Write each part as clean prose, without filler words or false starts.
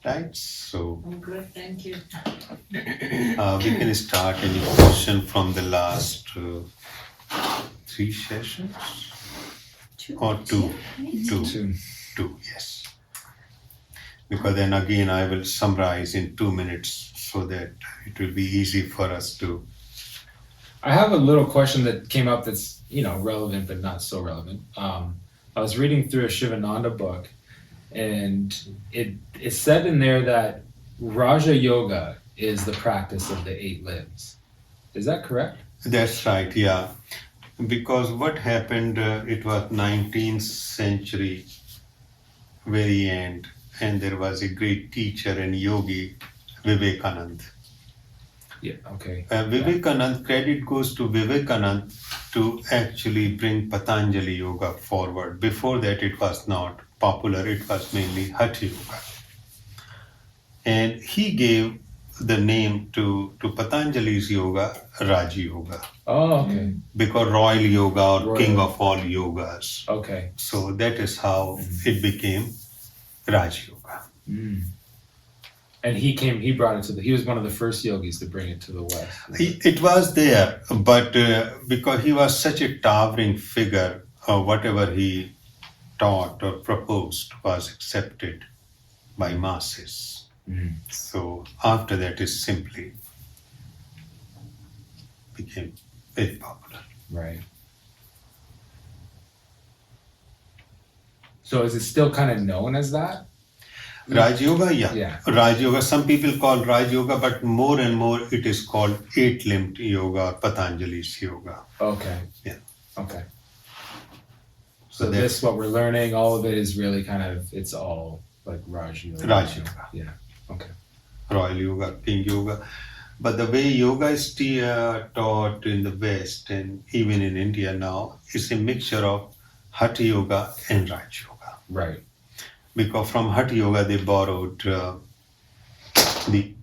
Right? So I'm good, thank you. we can start any question from the last three sessions or two. Two, yes. Because then again I will summarize in 2 minutes so that it will be easy for us to. I have a little question that came up that's, relevant but not so relevant. I was reading through a Shivananda book, and it said in there that Raja Yoga is the practice of the 8 limbs. Is that correct? That's right, yeah. Because what happened, it was 19th century very end, and there was a great teacher and yogi, Vivekanand. Yeah, okay. Vivekanand, credit goes to Vivekanand to actually bring Patanjali Yoga forward. Before that, it was not popular, it was mainly Hatha Yoga. And he gave the name to Patanjali's yoga, Raja Yoga. Oh, okay. Because royal yoga or Royal. king of all yogas. Okay. So that is how it became Raja Yoga. Mm. And he brought it he was one of the first yogis to bring it to the West. It was there, but because he was such a towering figure, whatever he taught or proposed was accepted by masses. So after that, it simply became very popular. Right. So is it still kind of known as that? Raj Yoga, yeah. Yeah. Raj Yoga, some people call Raj Yoga, but more and more it is called 8-limbed yoga, Patanjali's yoga. Okay. Yeah. Okay. So this, what we're learning, all of it is really it's all like Raj Yoga. Raj Yoga. Yeah. Okay. Royal Yoga, King Yoga. But the way yoga is taught in the West and even in India now is a mixture of Hatha Yoga and Raj Yoga. Right. Because from Hatha Yoga they borrowed the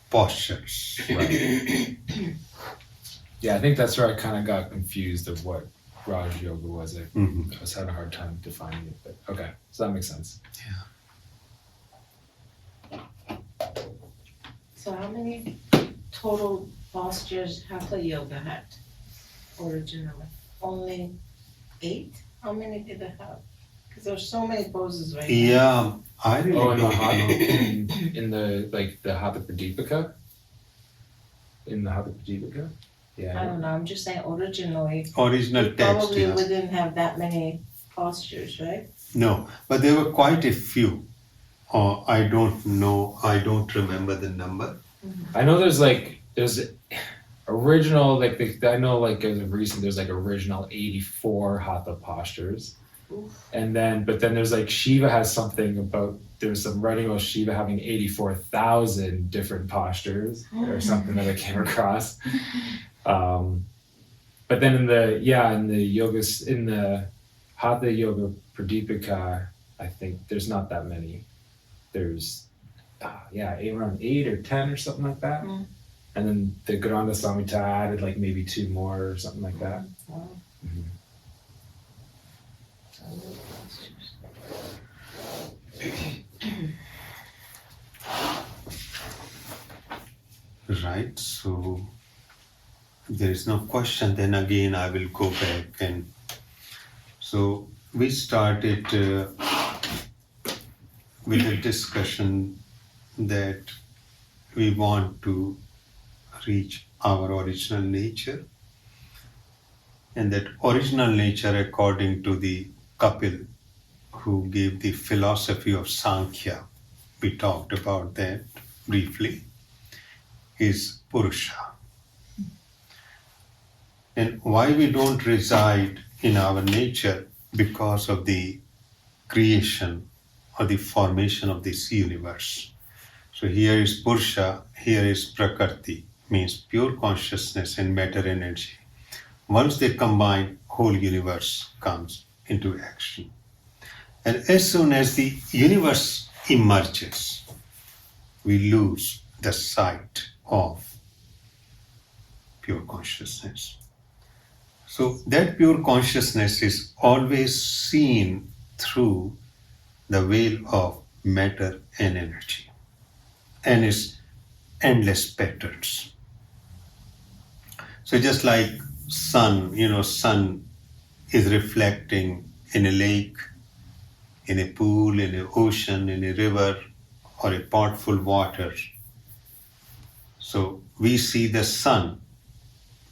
postures. Right. Yeah, I think that's where I kind of got confused of what Raj Yoga was. I was having a hard time defining it, but okay, so that makes sense. Yeah. So how many total postures Hatha Yoga had originally? Only 8? How many did it have? Because there's so many poses right now. Yeah, I really Oh, in the don't Hatha, know. in the Hatha Pradipika? In the Hatha Pradipika? Yeah. I don't know, I'm just saying originally, Original we text, probably yeah. wouldn't have that many postures, right? No, but there were quite a few. I don't know, I don't remember the number. I know there's original, I know as of recent, there's original 84 Hatha postures. Oof. And then, but then there's Shiva has something about, there's some writing about Shiva having 84,000 different postures or something that I came across. But then in the yogas, in the Hatha Yoga Pradipika, I think there's not that many. There's, around 8 or 10 or something like that. Mm. And then the Granda Samhita added maybe 2 more or something like that. Wow. Mm-hmm. So many postures. Right, so there is no question, then again I will go back. And so we started with a discussion that we want to reach our original nature, and that original nature, according to the Kapil who gave the philosophy of Sankhya, we talked about that briefly, is Purusha. And why we don't reside in our nature? Because of the creation or the formation of this universe. So here is Purusha, here is Prakriti, means pure consciousness and matter energy. Once they combine, whole universe comes into action. And as soon as the universe emerges, we lose the sight of pure consciousness. So that pure consciousness is always seen through the veil of matter and energy and its endless patterns. So just like sun is reflecting in a lake, in a pool, in an ocean, in a river, or a pot full of water. So we see the sun.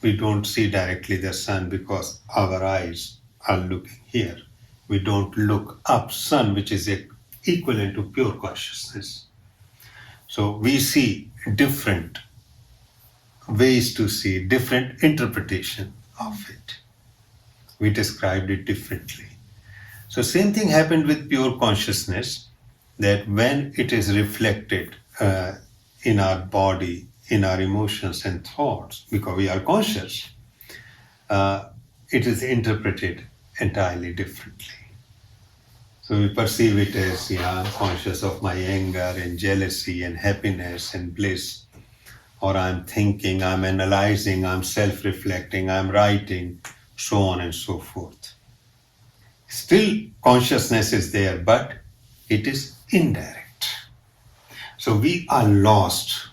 We don't see directly the sun because our eyes are looking here. We don't look up sun, which is equivalent to pure consciousness. So we see different ways to see, different interpretation of it. We described it differently. So same thing happened with pure consciousness, that when it is reflected in our body, in our emotions and thoughts, because we are conscious, it is interpreted entirely differently. So we perceive it as, I'm conscious of my anger and jealousy and happiness and bliss, or I'm thinking, I'm analyzing, I'm self-reflecting, I'm writing, so on and so forth. Still, consciousness is there, but it is indirect. So we are lost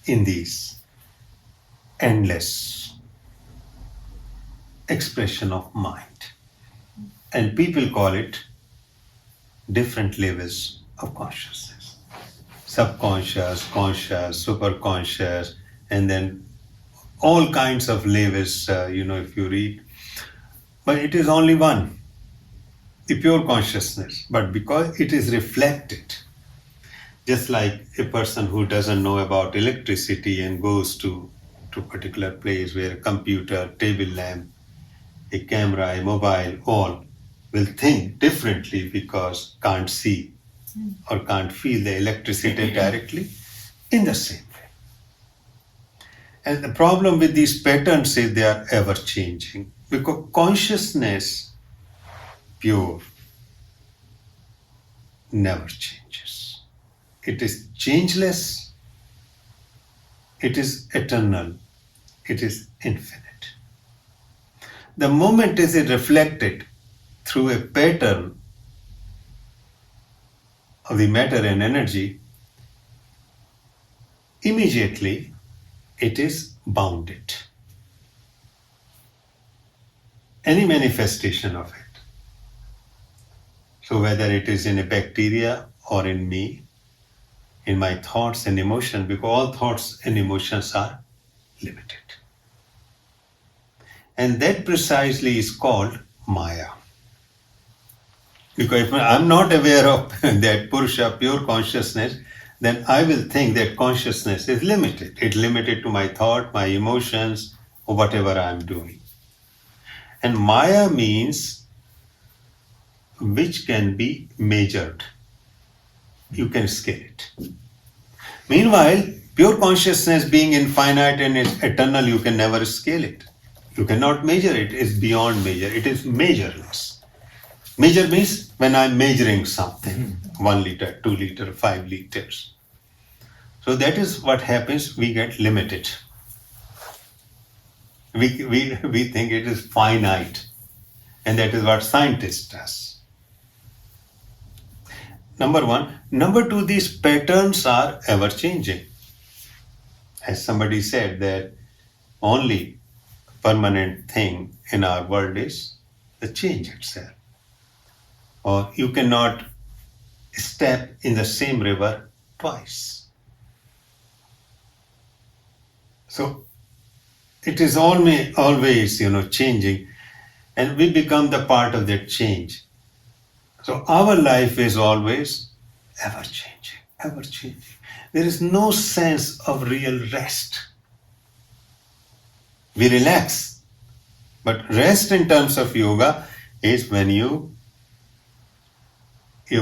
in these endless expression of mind. And people call it different levels of consciousness. Subconscious, conscious, superconscious, and then all kinds of levels, if you read. But it is only one, the pure consciousness. But because it is reflected, just like a person who doesn't know about electricity and goes to a particular place where a computer, table lamp, a camera, a mobile, all will think differently because can't see or can't feel the electricity directly, in the same way. And the problem with these patterns is they are ever changing, because consciousness, pure, never changes. It is changeless, it is eternal, it is infinite. The moment is it reflected through a pattern of the matter and energy, immediately it is bounded. Any manifestation of it. So whether it is in a bacteria or in me, in my thoughts and emotions, because all thoughts and emotions are limited. And that precisely is called Maya. Because if I'm not aware of that Purusha, pure consciousness, then I will think that consciousness is limited. It's limited to my thought, my emotions, or whatever I'm doing. And Maya means which can be measured. You can scale it. Meanwhile, pure consciousness being infinite and is eternal, you can never scale it. You cannot measure it. It's beyond measure. It is measureless. Measure means when I'm measuring something, 1 liter, 2 liter, 5 liters. So that is what happens, we get limited. We think it is finite, and that is what scientists does. Number one. Number two, these patterns are ever changing. As somebody said, that only permanent thing in our world is the change itself. Or you cannot step in the same river twice. So it is always changing, and we become the part of that change. So our life is always ever changing, ever changing. There is no sense of real rest. We relax, but rest in terms of yoga is when your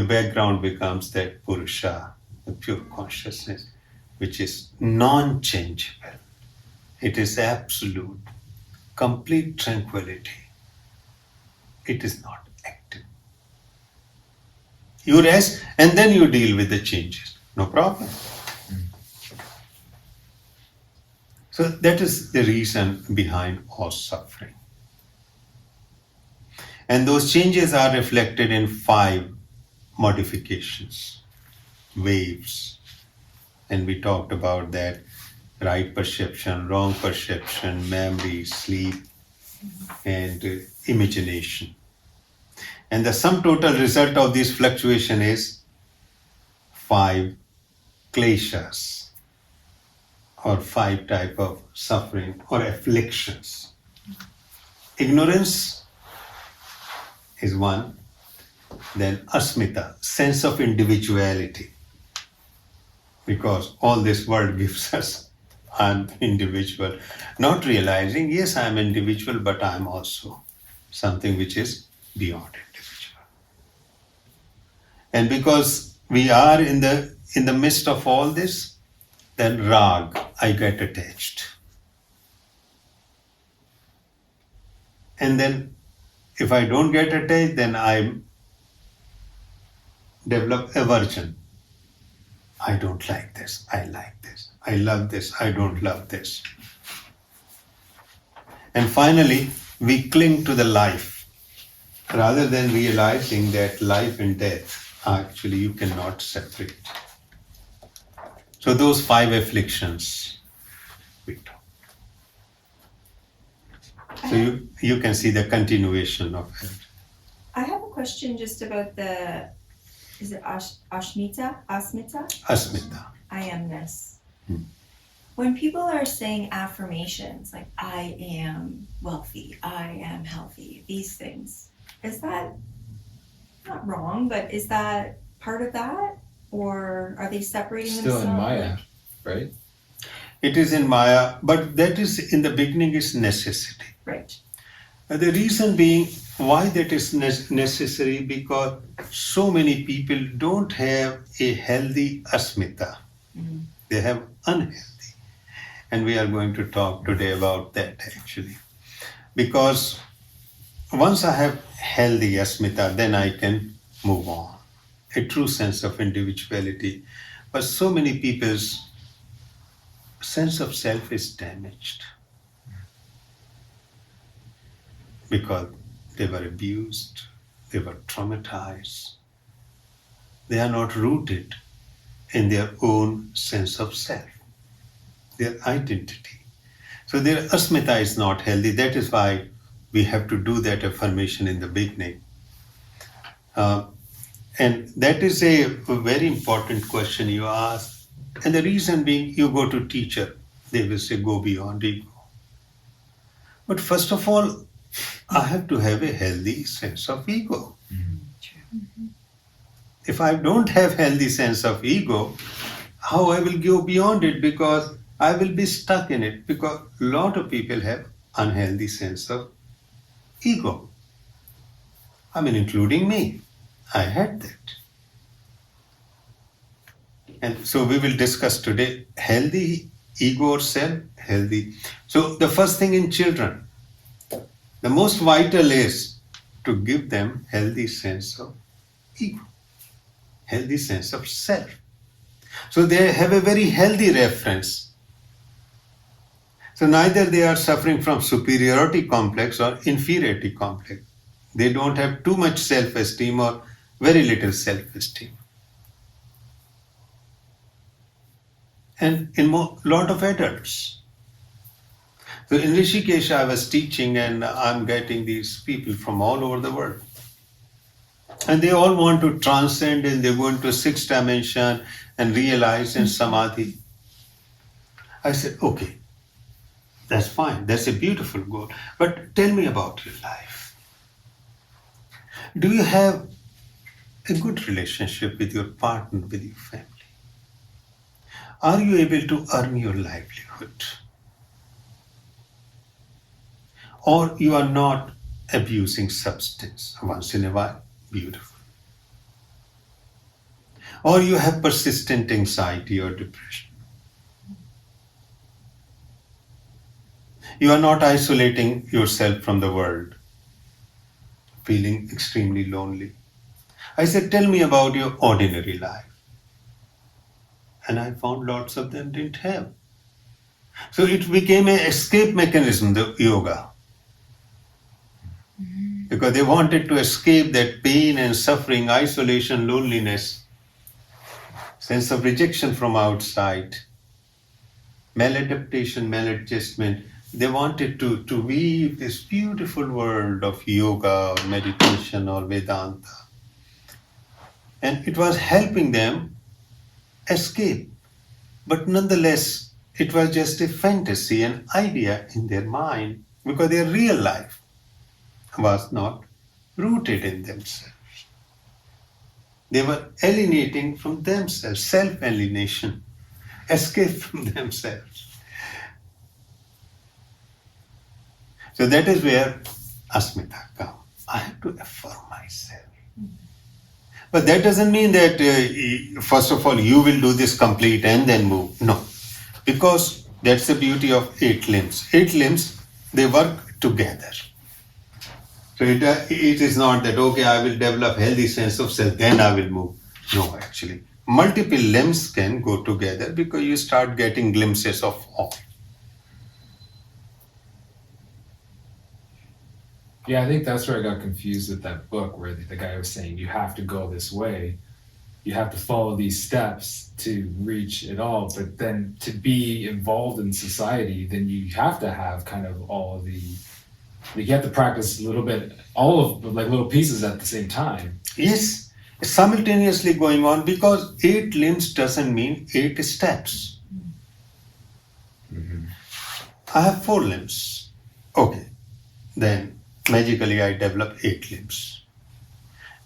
background becomes that Purusha, the pure consciousness, which is non-changeable. It is absolute, complete tranquility. It is not active. You rest and then you deal with the changes. No problem. So that is the reason behind all suffering. And those changes are reflected in 5 modifications. waves. And we talked about that right perception, wrong perception, memory, sleep, and imagination. And the sum total result of this fluctuation is 5 kleshas, or 5 type of suffering or afflictions. Ignorance is one, then asmita, sense of individuality, because all this world gives us I'm individual, not realizing, yes, I'm individual, but I'm also something which is beyond individual. And because we are in the midst of all this, then rag, I get attached. And then if I don't get attached, then I develop aversion. I don't like this, I like this. I love this, I don't love this. And finally, we cling to the life rather than realizing that life and death, actually, you cannot separate. So those 5 afflictions we talk. So you can see the continuation of it. I have a question just about is it Asmita? Asmita. I amness. Hmm. When people are saying affirmations like I am wealthy, I am healthy, these things, is that not wrong, but is that part of that? Or are they separating Still themselves? in Maya, right? It is in Maya, but that is in the beginning is necessity. Right. The reason being why that is necessary, because so many people don't have a healthy asmita. Mm-hmm. They have unhealthy. And we are going to talk today about that actually. Because once I have healthy asmita, then I can move on. A true sense of individuality. But so many people's sense of self is damaged because they were abused, they were traumatized. They are not rooted in their own sense of self, their identity. So their asmita is not healthy. That is why we have to do that affirmation in the beginning. And that is a very important question you ask. And the reason being, you go to teacher, they will say, go beyond ego. But first of all, I have to have a healthy sense of ego. Mm-hmm. If I don't have healthy sense of ego, how I will go beyond it? Because I will be stuck in it. Because a lot of people have unhealthy sense of ego. I mean, including me. I had that. And so we will discuss today healthy ego or self, healthy. So the first thing in children, the most vital is to give them healthy sense of ego, healthy sense of self. So they have a very healthy reference. So neither they are suffering from superiority complex or inferiority complex. They don't have too much self-esteem or very little self-esteem. And in a lot of adults. So in Rishikesh, I was teaching and I'm getting these people from all over the world. And they all want to transcend and they go into 6th dimension and realize in samadhi. I said, okay, that's fine. That's a beautiful goal. But tell me about your life. Do you have a good relationship with your partner, with your family? Are you able to earn your livelihood? Or you are not abusing substance once in a while? Beautiful. Or you have persistent anxiety or depression. You are not isolating yourself from the world, feeling extremely lonely. I said, tell me about your ordinary life. And I found lots of them didn't have. So it became an escape mechanism, the yoga. Because they wanted to escape that pain and suffering, isolation, loneliness. sense of rejection from outside, maladaptation, maladjustment. They wanted to weave this beautiful world of yoga or meditation or Vedanta. And it was helping them escape. But nonetheless, it was just a fantasy, an idea in their mind, because their real life was not rooted in themselves. They were alienating from themselves, self-alienation, escape from themselves. So that is where asmita comes. I have to affirm myself. But that doesn't mean that, first of all, you will do this complete and then move. No. Because that's the beauty of 8 limbs. 8 limbs, they work together. So it is not that, okay, I will develop healthy sense of self, then I will move. No, actually. Multiple limbs can go together because you start getting glimpses of all. Yeah, I think that's where I got confused with that book where the guy was saying you have to go this way. You have to follow these steps to reach it all. But then to be involved in society, then you have to have kind of all of the, you have to practice a little bit, all of like little pieces at the same time. Yes, simultaneously going on, because 8 limbs doesn't mean 8 steps. Mm-hmm. I have 4 limbs. Okay, then magically I develop 8 limbs.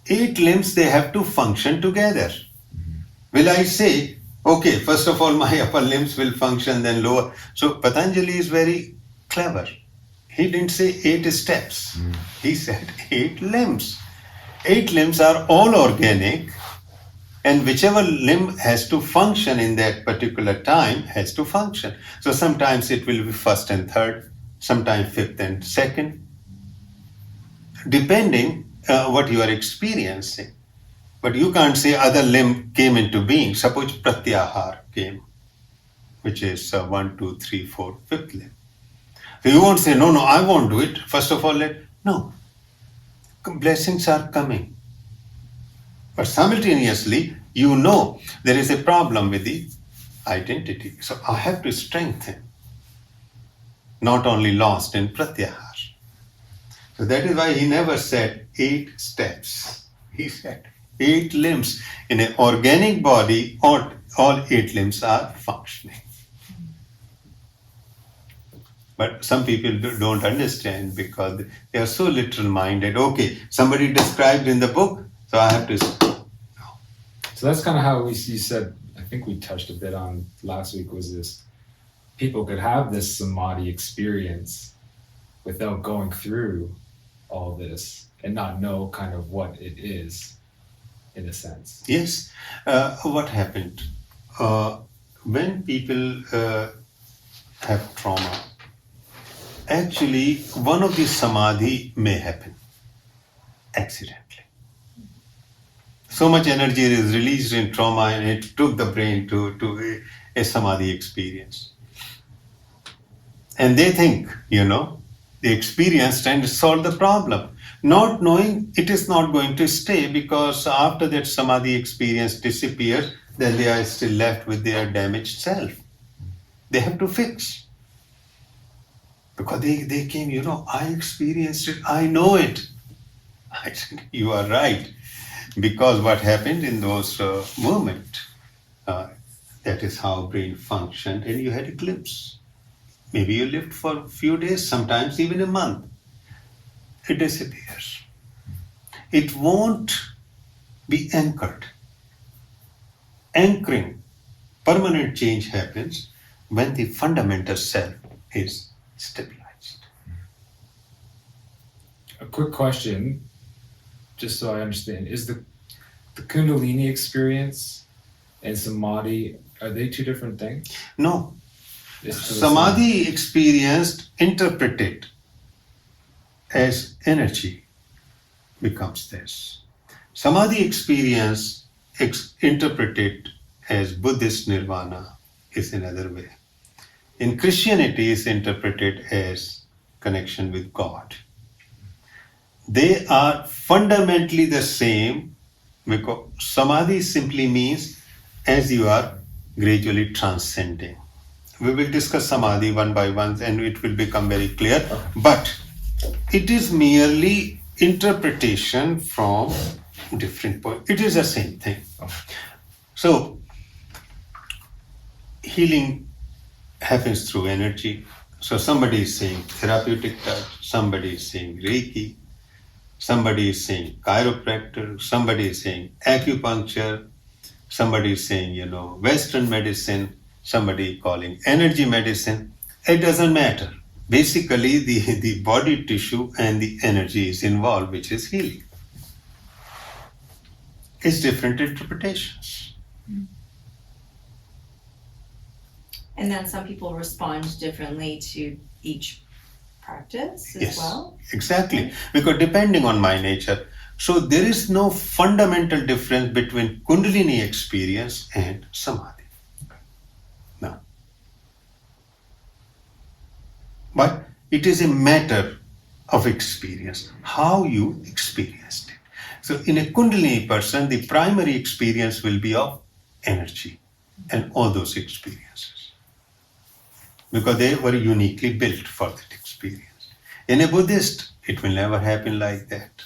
8 limbs, they have to function together. Will I say, okay, first of all, my upper limbs will function, then lower? So Patanjali is very clever. He didn't say 8 steps. He said 8 limbs. 8 limbs are all organic, and whichever limb has to function in that particular time has to function. So sometimes it will be first and third, sometimes fifth and second, depending what you are experiencing. But you can't say other limb came into being. Suppose pratyahar came, which is 1, 2, 3, 4, fifth limb. So you won't say, no, I won't do it. First of all, no. Blessings are coming. But simultaneously, you know there is a problem with the identity. So I have to strengthen, not only lost in pratyahar. So that is why he never said 8 steps. He said 8 limbs. In an organic body, all 8 limbs are functioning. But some people don't understand because they are so literal minded. Okay, somebody described in the book, so I have to. So that's kind of how you said, I think we touched a bit on last week, was this people could have this samadhi experience without going through all this and not know kind of what it is in a sense. Yes. What happened? When people have trauma, actually one of these samadhi may happen accidentally. So much energy is released in trauma and it took the brain to a samadhi experience. And they think, the experience trying to solve the problem, not knowing it is not going to stay, because after that samadhi experience disappears, then they are still left with their damaged self. They have to fix. Because they came, I experienced it, I know it. I said, you are right. Because what happened in those moments, that is how brain functioned, and you had a glimpse. Maybe you lived for a few days, sometimes even a month. It disappears. It won't be anchored. Anchoring, permanent change happens when the fundamental self is stabilized. A quick question, just so I understand, is the Kundalini experience and samadhi, are they 2 different things? No. It's Samadhi experienced, interpreted as energy becomes this. Samadhi experience interpreted as Buddhist nirvana is another way. In Christianity is interpreted as connection with God. They are fundamentally the same, because samadhi simply means as you are gradually transcending. We will discuss samadhi one by one and it will become very clear. But it is merely interpretation from different points. It is the same thing. So, healing happens through energy. So somebody is saying therapeutic touch, somebody is saying Reiki, somebody is saying chiropractor, somebody is saying acupuncture, somebody is saying, Western medicine, somebody calling energy medicine. It doesn't matter. Basically, the body tissue and the energy is involved, which is healing. It's different interpretations. And then some people respond differently to each practice as Yes, well. exactly. Because depending on my nature, so there is no fundamental difference between Kundalini experience and Samadhi. No. But it is a matter of experience, how you experienced it. So in a Kundalini person, the primary experience will be of energy and all those experiences. Because they were uniquely built for that experience. In a Buddhist, it will never happen like that.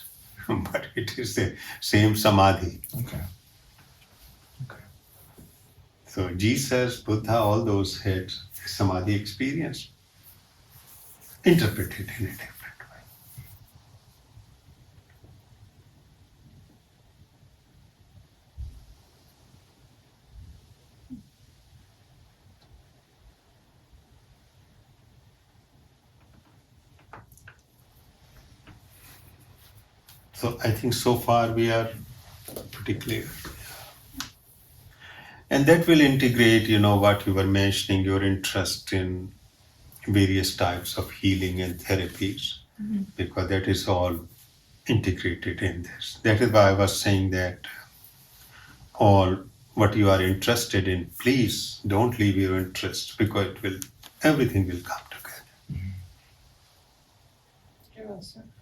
But it is the same samadhi. Okay. So Jesus, Buddha, all those had samadhi experience. Interpreted in a different way. So I think so far we are pretty clear. And that will integrate, what you were mentioning, your interest in various types of healing and therapies, because that is all integrated in this. That is why I was saying that all what you are interested in, please don't leave your interest, because everything will come together.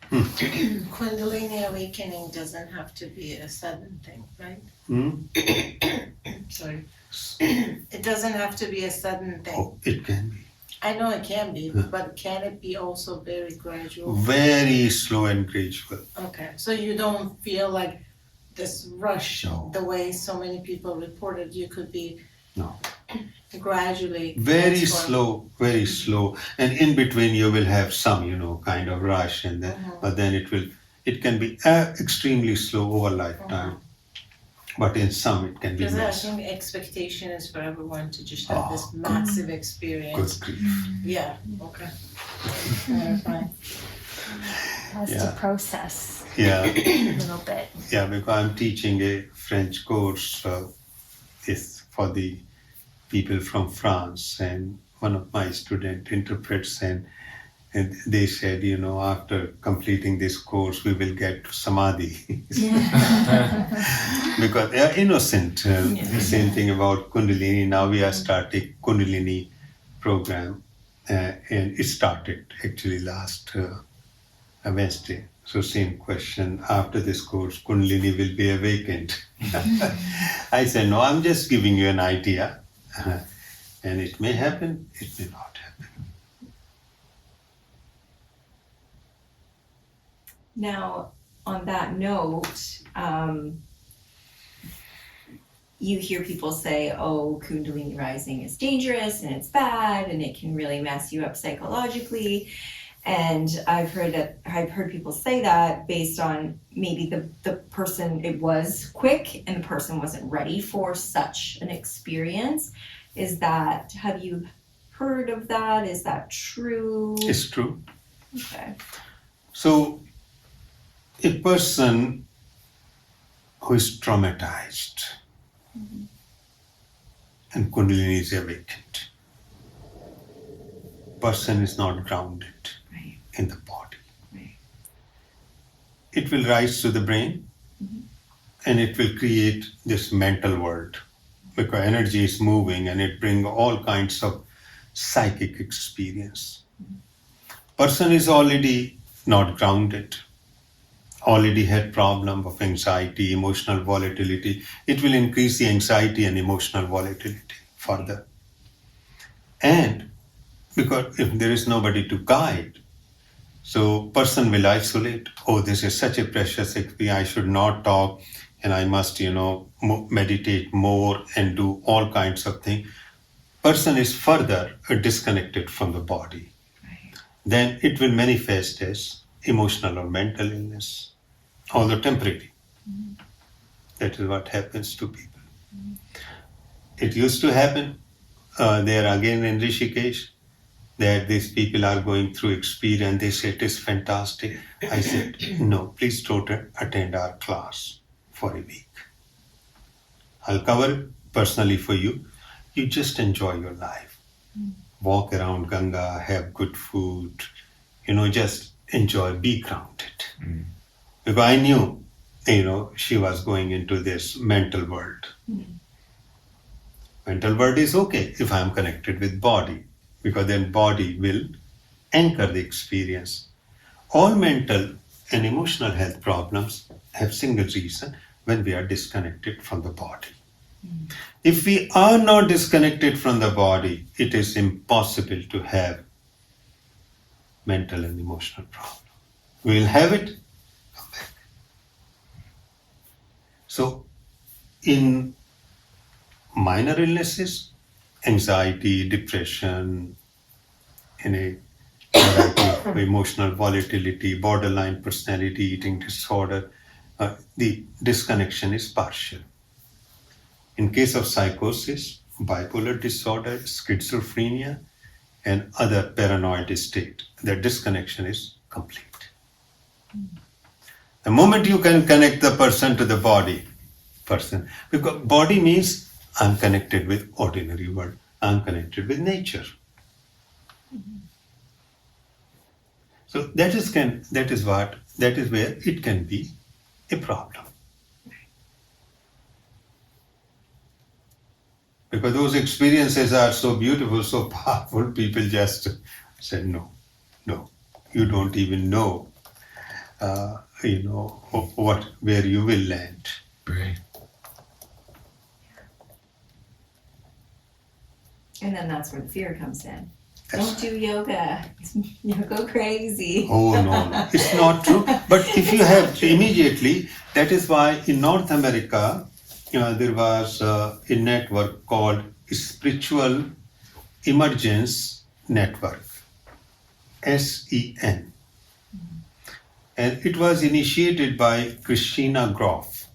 Kundalini awakening doesn't have to be a sudden thing, right? Sorry. It doesn't have to be a sudden thing. Oh, it can be. I know it can be, but can it be also very gradual? Very slow and gradual. Okay, so you don't feel like this rush, No. the way so many people reported, you could be No. gradually. Very transformed. very slow. And in between you will have some, kind of rush, and then, but then it can be extremely slow over lifetime. But in some it can be Because I massive. think the expectation is for everyone to just have this massive experience. Good grief. Yeah, okay. Fine. Has Yeah. to process Yeah. a little bit. Yeah, because I'm teaching a French course. It's for the people from France, and one of my students interprets, and they said, after completing this course, we will get to samadhi. Because they are innocent. The same thing about Kundalini. Now we are starting Kundalini program, and it started actually last Wednesday. So same question, after this course, Kundalini will be awakened. I said, no, I'm just giving you an idea. And it may happen, it may not happen. Now, on that note, you hear people say, oh, Kundalini rising is dangerous and it's bad and it can really mess you up psychologically. And I've heard people say that based on maybe the person, it was quick and the person wasn't ready for such an experience. Have you heard of that? Is that true? It's true. Okay. So, a person who is traumatized and Kundalini is awakened, person is not grounded in the body. Right. It will rise to the brain and it will create this mental world, because energy is moving and it brings all kinds of psychic experience. Person is already not grounded. already had problem of anxiety, emotional volatility, it will increase the anxiety and emotional volatility further. And because if there is nobody to guide, so person will isolate. Oh, this is such a precious experience. I should not talk, and I must, meditate more and do all kinds of things. Person is further disconnected from the body. Then it will manifest as emotional or mental illness, although temporary. That is what happens to people. It used to happen there again in Rishikesh, that these people are going through experience. They say it is fantastic. I said, no, please don't attend our class for a week. I'll cover it personally for you. You just enjoy your life. Walk around Ganga, have good food, just enjoy, be grounded. Because I knew, she was going into this mental world. Mental world is okay if I'm connected with body, because then body will anchor the experience. All mental and emotional health problems have single reason: when we are disconnected from the body. If we are not disconnected from the body, it is impossible to have mental and emotional problem. We will have it, come back. So, in minor illnesses, anxiety, depression, variety of emotional volatility, borderline personality, eating disorder, the disconnection is partial. In case of psychosis, bipolar disorder, schizophrenia, and other paranoid state, the disconnection is complete. The moment you can connect the person to the body, because body means I'm connected with ordinary world, I'm connected with nature. So that is where it can be a problem. Because those experiences are so beautiful, so powerful, people just said, no, you don't even know, where you will land. Right. And then that's where the fear comes in. That's Don't do yoga. You'll go crazy. Oh, no, it's not true. But if you have immediately, that is why in North America, there was a network called Spiritual Emergence Network, SEN. And it was initiated by Christina Groff,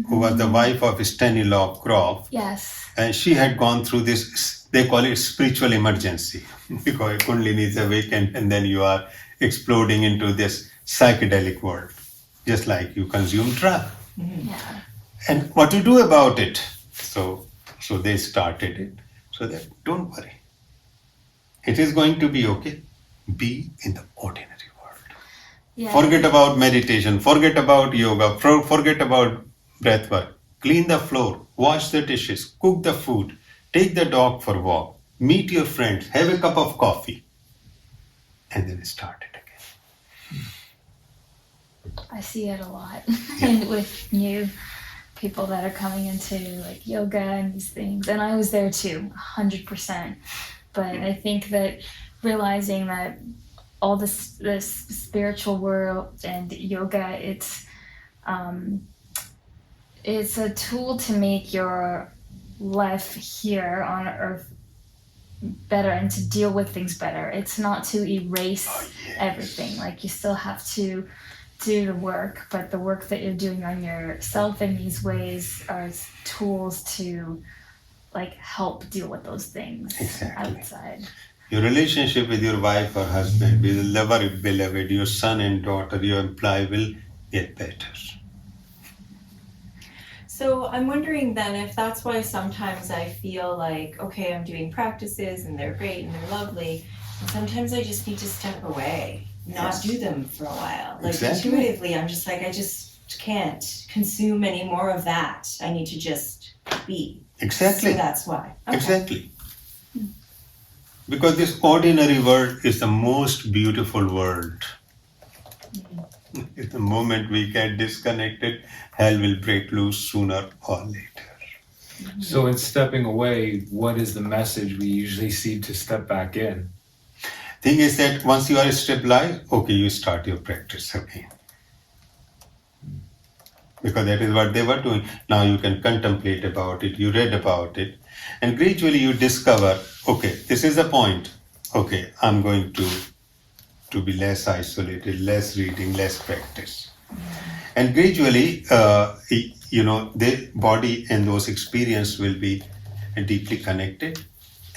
who was the wife of Stanislav Grof. Yes. And she had gone through this, they call it spiritual emergency, because Kundalini is awakened and then you are exploding into this psychedelic world, just like you consume drug. Yeah. And what to do about it? So they started it, so that don't worry. It is going to be okay. Be in the ordinary world. Yeah. Forget about meditation, forget about yoga, forget about breath work. Clean the floor, wash the dishes, cook the food, take the dog for a walk, meet your friends, have a cup of coffee, and then start it again. I see it a lot and with new people that are coming into like yoga and these things. And I was there too, 100%. But I think that realizing that all this spiritual world and yoga, it's a tool to make your life here on earth better and to deal with things better. It's not to erase everything. Like you still have to do the work, but the work that you're doing on yourself in these ways are tools to like help deal with those things outside. Your relationship with your wife or husband, with the lover, beloved, your son and daughter, your employee will get better. So I'm wondering then if that's why sometimes I feel like, okay, I'm doing practices and they're great and they're lovely, and sometimes I just need to step away, not do them for a while. Like intuitively, I'm just like, I just can't consume any more of that. I need to just be. Exactly. So that's why. Okay. Exactly. Because this ordinary world is the most beautiful world. The moment we get disconnected, hell will break loose sooner or later. So in stepping away, what is the message we usually see to step back in? Thing is that once you are stabilized, okay, you start your practice again. Because that is what they were doing. Now you can contemplate about it, you read about it, and gradually you discover, okay, this is the point. Okay, I'm going to be less isolated, less reading, less practice. And gradually, the body and those experiences will be deeply connected.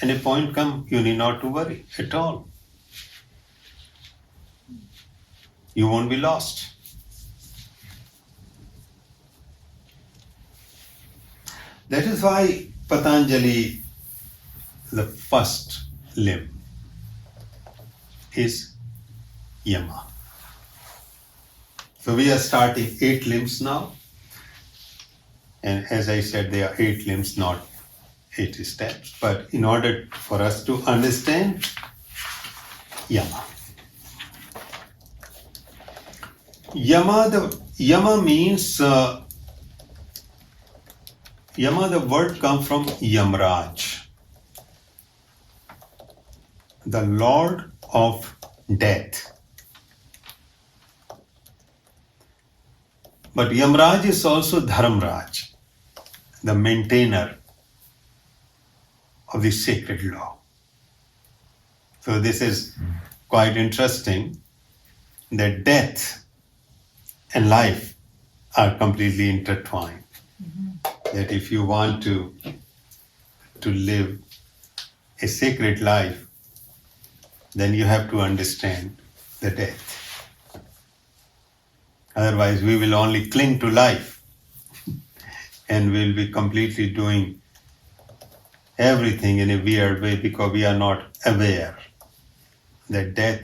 And a point come, you need not to worry at all. You won't be lost. That is why Patanjali, the first limb, is Yama. So we are starting 8 limbs now. And as I said, they are 8 limbs, not 8 steps. But in order for us to understand, Yama. Yama means, Yama, the word comes from Yamraj, the Lord of Death. But Yamraj is also Dharmraj, the maintainer of the sacred law. So this is quite interesting that death and life are completely intertwined. That if you want to live a sacred life, then you have to understand the death. Otherwise, we will only cling to life and we'll be completely doing everything in a weird way because we are not aware that death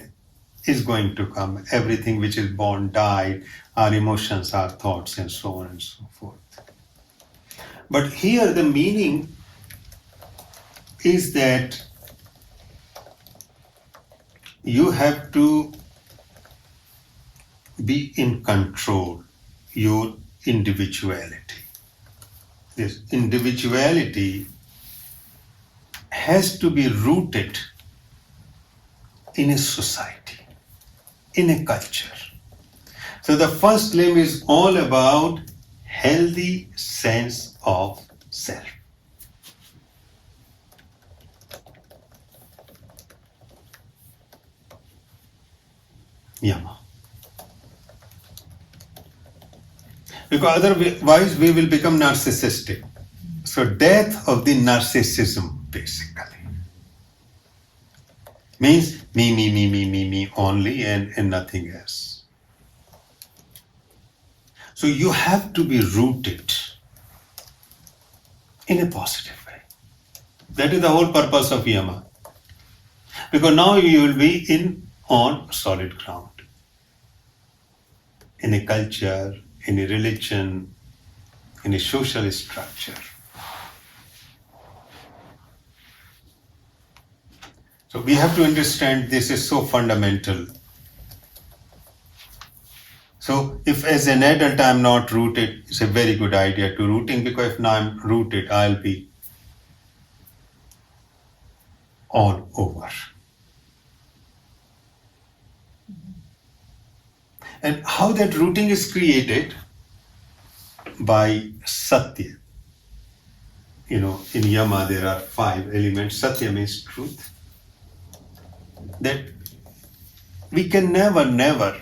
is going to come. Everything which is born died, our emotions, our thoughts, and so on and so forth. But here the meaning is that you have to be in control, your individuality. This individuality has to be rooted in a society, in a culture. So the first limb is all about healthy sense of self. Yama. Because otherwise we will become narcissistic. So death of the narcissism basically. Means me only and nothing else. So you have to be rooted in a positive way. That is the whole purpose of Yama. Because now you will be on solid ground. In a culture, in a religion, in a social structure. So we have to understand this is so fundamental. So if as an adult I'm not rooted, it's a very good idea to rooting, because if now I'm rooted, I'll be all over. And how that rooting is created? By Satya. In Yama there are 5 elements. Satya means truth. That we can never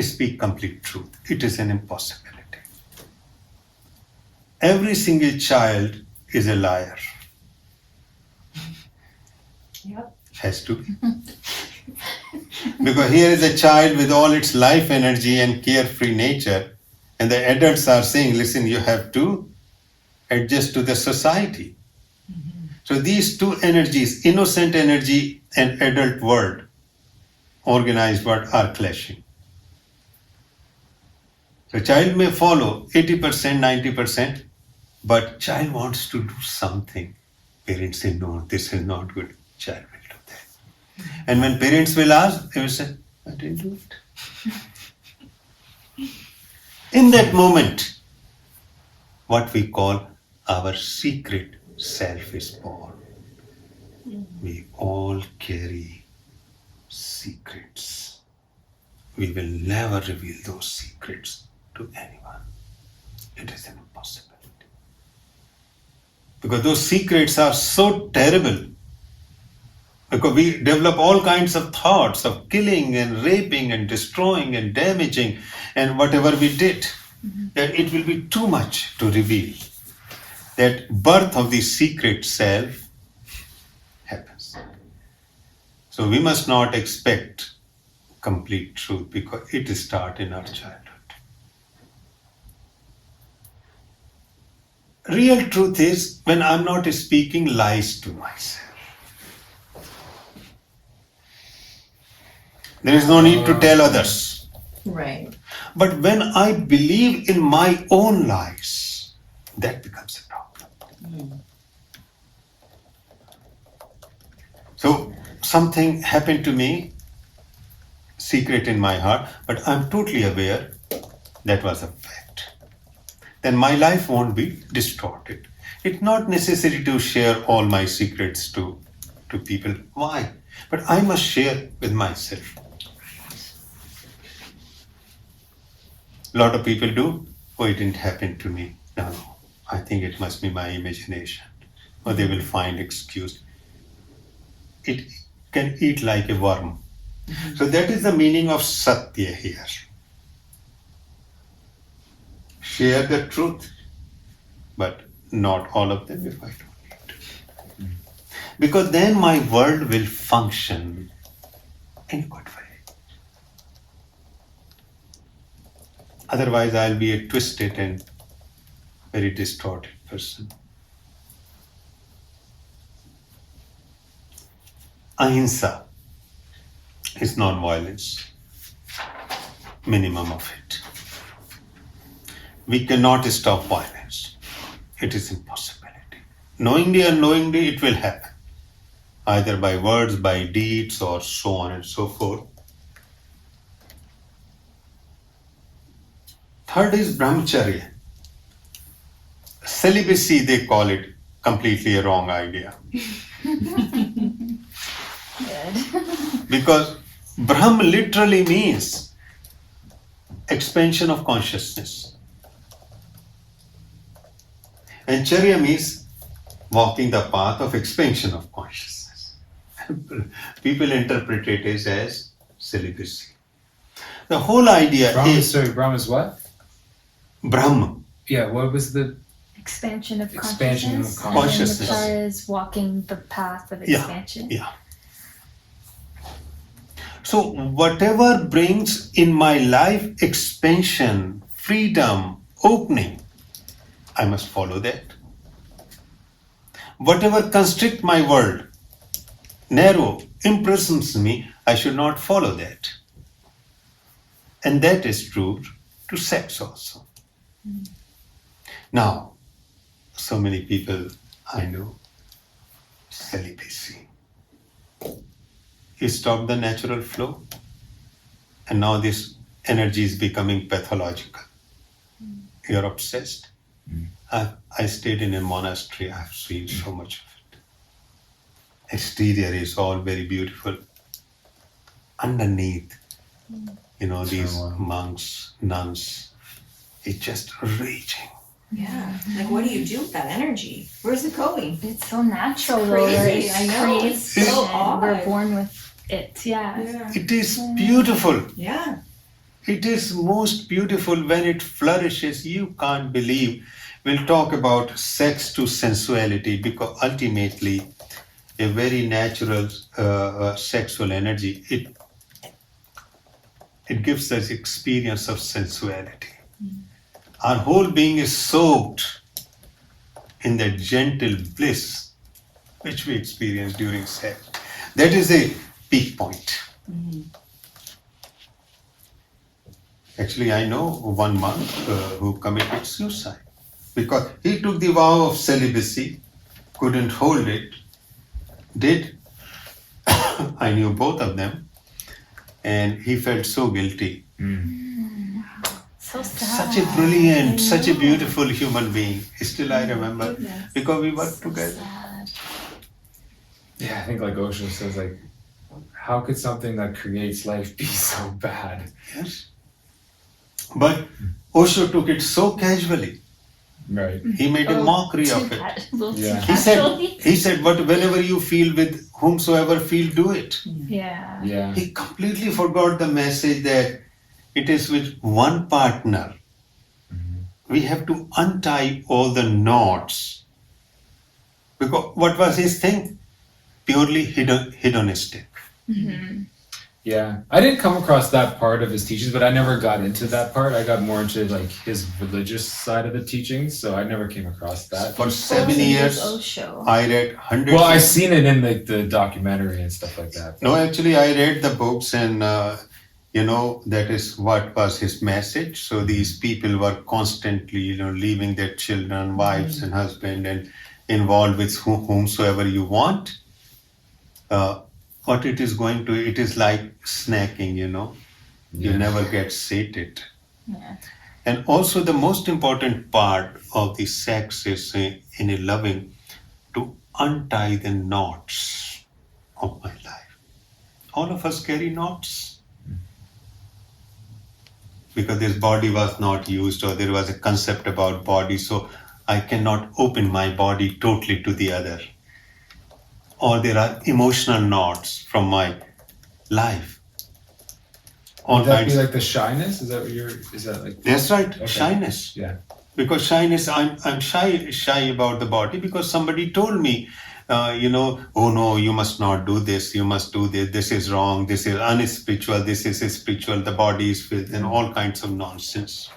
speak complete truth. It is an impossibility. Every single child is a liar. Yep. Has to be. Because here is a child with all its life energy and carefree nature, and the adults are saying, listen, you have to adjust to the society. Mm-hmm. So these two energies, innocent energy and adult world, organized world, are clashing. So child may follow 80%, 90%, but child wants to do something. Parents say, no, this is not good. Child will do that. And when parents will ask, they will say, I didn't do it. In that moment, what we call our secret self is born. We all carry secrets. We will never reveal those secrets to anyone. It is an impossibility. Because those secrets are so terrible. Because we develop all kinds of thoughts of killing and raping and destroying and damaging and whatever we did. That it will be too much to reveal. That birth of the secret self happens. So we must not expect complete truth because it starts in our childhood. Real truth is when I'm not speaking lies to myself. There is no need to tell others. Right. But when I believe in my own lies, that becomes a problem. So something happened to me, secret in my heart, but I'm totally aware that was a fact. Then my life won't be distorted. It's not necessary to share all my secrets to people. Why? But I must share with myself. A lot of people do, oh, it didn't happen to me. No, I think it must be my imagination. Or they will find excuse. It can eat like a worm. So that is the meaning of Satya here. Share the truth, but not all of them if I don't need to. Because then my world will function in a good way. Otherwise, I'll be a twisted and very distorted person. Ahimsa is non-violence, minimum of it. We cannot stop violence. It is impossibility. Knowingly or unknowingly, it will happen, either by words, by deeds, or so on and so forth. Third is brahmacharya. Celibacy, they call it, completely a wrong idea. Because Brahm literally means expansion of consciousness. And Charya means walking the path of expansion of consciousness. People interpret it as celibacy. The whole idea is... Brahm is what? Brahm. Yeah, what was the... Expansion of Expansion of consciousness. consciousness. And then Vichara is walking the path of Yeah, expansion. yeah. So whatever brings in my life expansion, freedom, opening, I must follow that. Whatever constrict my world, narrow, imprisons me, I should not follow that. And that is true to sex also. Now, so many people I know, celibacy. You stop the natural flow, and now this energy is becoming pathological. You're obsessed. I stayed in a monastery, I've seen so much of it. Exterior is all very beautiful. Underneath, these monks, nuns, it's just raging. Yeah. Like, what do you do with that energy? Where's it going? It's so natural, It's though. crazy. It's I know. It's created so and we're odd. born with it. Yeah. Yeah. It is beautiful. Yeah. It is most beautiful when it flourishes. You can't believe. We'll talk about sex to sensuality because ultimately a very natural sexual energy, it gives us experience of sensuality. Our whole being is soaked in that gentle bliss which we experience during sex. That is a peak point. Actually, I know one monk who committed suicide because he took the vow of celibacy, couldn't hold it, did. I knew both of them, and he felt so guilty. So sad. Such a brilliant, such a beautiful human being. Still I remember Goodness. because we worked So together. sad. Yeah, I think like Osho says, like, how could something that creates life be so bad? Yes. But Osho took it so casually. Right. He made a Oh, mockery too of it. A little too Yeah. casually. He said, but whenever you feel with whomsoever feel, do it. Yeah. Yeah. He completely forgot the message that it is with one partner. We have to untie all the knots. Because what was his thing? Purely hedonistic. Mm-hmm. Yeah. I didn't come across that part of his teachings, but I never got into that part. I got more into like his religious side of the teachings, so I never came across that. For 7 years, Osho. I read hundreds. Well, I've seen it in like the documentary and stuff like that. No, actually, I read the books, and that is what was his message. So these people were constantly, leaving their children, wives, and husband, and involved with whomsoever you want. What it is going to, it is like snacking. You Yeah. never get sated. Yeah. And also, the most important part of the sex is in a loving to untie the knots of my life. All of us carry knots because this body was not used, or there was a concept about body, so I cannot open my body totally to the other. Or there are emotional knots from my life. All Would that kinds. be like the shyness? Is that like? That's right, Okay. shyness. Yeah. Because shyness, I'm shy about the body because somebody told me, oh no, you must not do this, you must do this, this is wrong, this is unspiritual, this is spiritual, the body is filth, and all kinds of nonsense.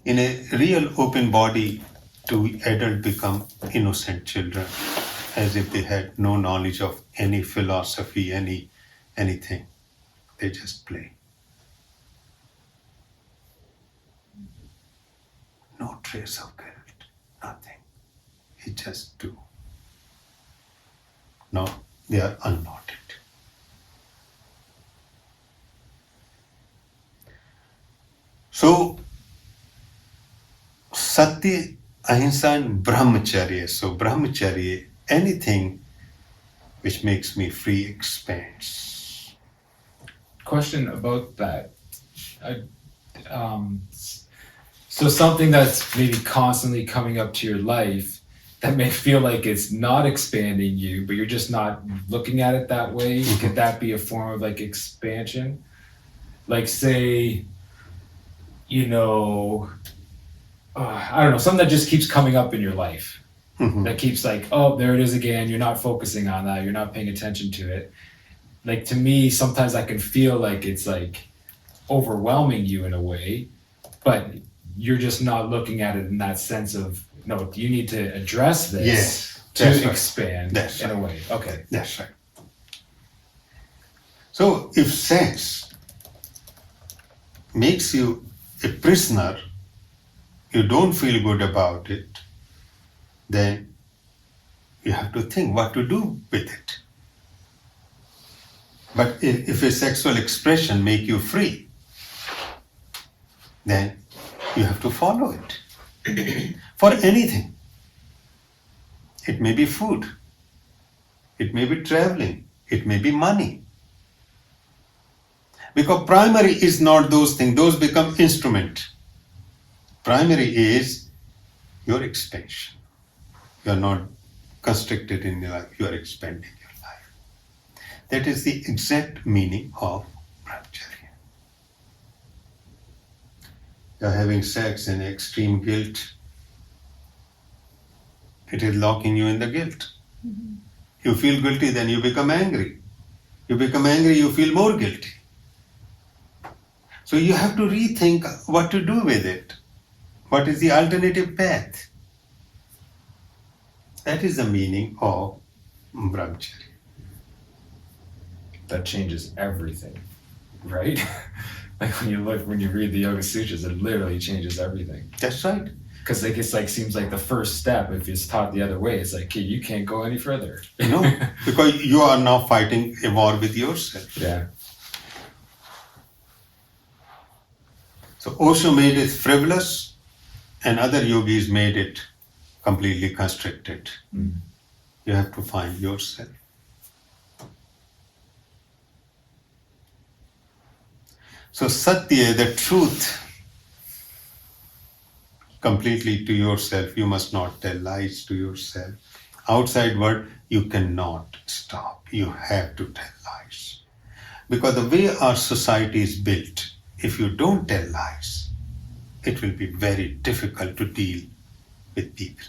In a real open body, two adults become innocent children, as if they had no knowledge of any philosophy, anything. They just play. No trace of guilt, nothing. They just do. No, they are unknotted. So, Satya, Ahimsa, and Brahmacharya. So, Brahmacharya, anything which makes me free expands. Question about that. So something that's maybe constantly coming up to your life that may feel like it's not expanding you, but you're just not looking at it that way. Could that be a form of like expansion? Like say, I don't know, something that just keeps coming up in your life. Mhm. That keeps like, oh, there it is again. You're not focusing on that. You're not paying attention to it. Like to me, sometimes I can feel like it's like overwhelming you in a way, but you're just not looking at it in that sense of, no, you need to address this Yes, to that's right. expand That's in a right. way. Okay. That's right. So, if sex makes you a prisoner, you don't feel good about it, then you have to think what to do with it. But if a sexual expression make you free, then you have to follow it. For anything. It may be food. It may be traveling. It may be money. Because primary is not those things. Those become instrument. Primary is your expansion. You are not constricted in your life. You are expanding your life. That is the exact meaning of brahmacharya. You are having sex in extreme guilt. It is locking you in the guilt. Mm-hmm. You feel guilty, then you become angry. You become angry, you feel more guilty. So you have to rethink what to do with it. What is the alternative path? That is the meaning of brahmacharya. That changes everything, right? Like when you read the Yoga Sutras, it literally changes everything. That's right. Because like it's like seems like the first step, if it's taught the other way, it's like, you can't go any further. No, because you are now fighting a war with yourself. Yeah. So Osho made it frivolous, and other yogis made it completely constricted. You have to find yourself. So Satya, the truth, completely to yourself. You must not tell lies to yourself. Outside world, you cannot stop. You have to tell lies. Because the way our society is built, if you don't tell lies, it will be very difficult to deal with people.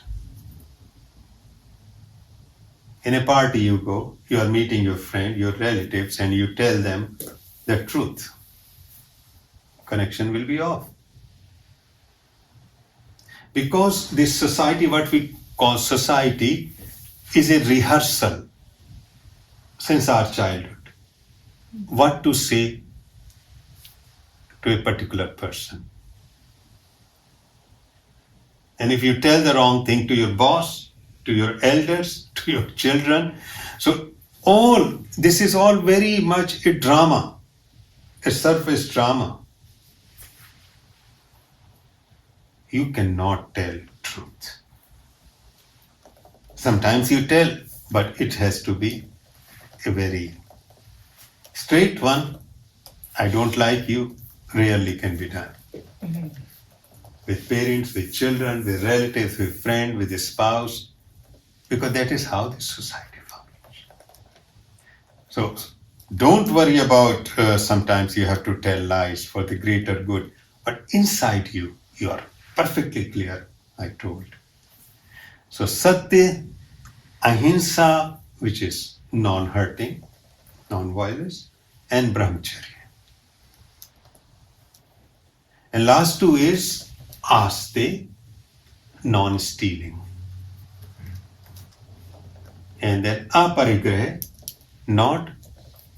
In a party you go, you are meeting your friend, your relatives, and you tell them the truth. Connection will be off. Because this society, what we call society, is a rehearsal since our childhood. What to say to a particular person. And if you tell the wrong thing to your boss, to your elders, to your children, so this is all very much a drama, a surface drama. You cannot tell truth. Sometimes you tell, but it has to be a very straight one. I don't like you, rarely can be done. With parents, with children, with relatives, with friends, with a spouse, because that is how this society functions. So don't worry about sometimes you have to tell lies for the greater good, but inside you are perfectly clear, I told. So Satya, Ahimsa, which is non-hurting, non-violence, and Brahmacharya. And last two is Aste, non-stealing. And then Aparigraha, not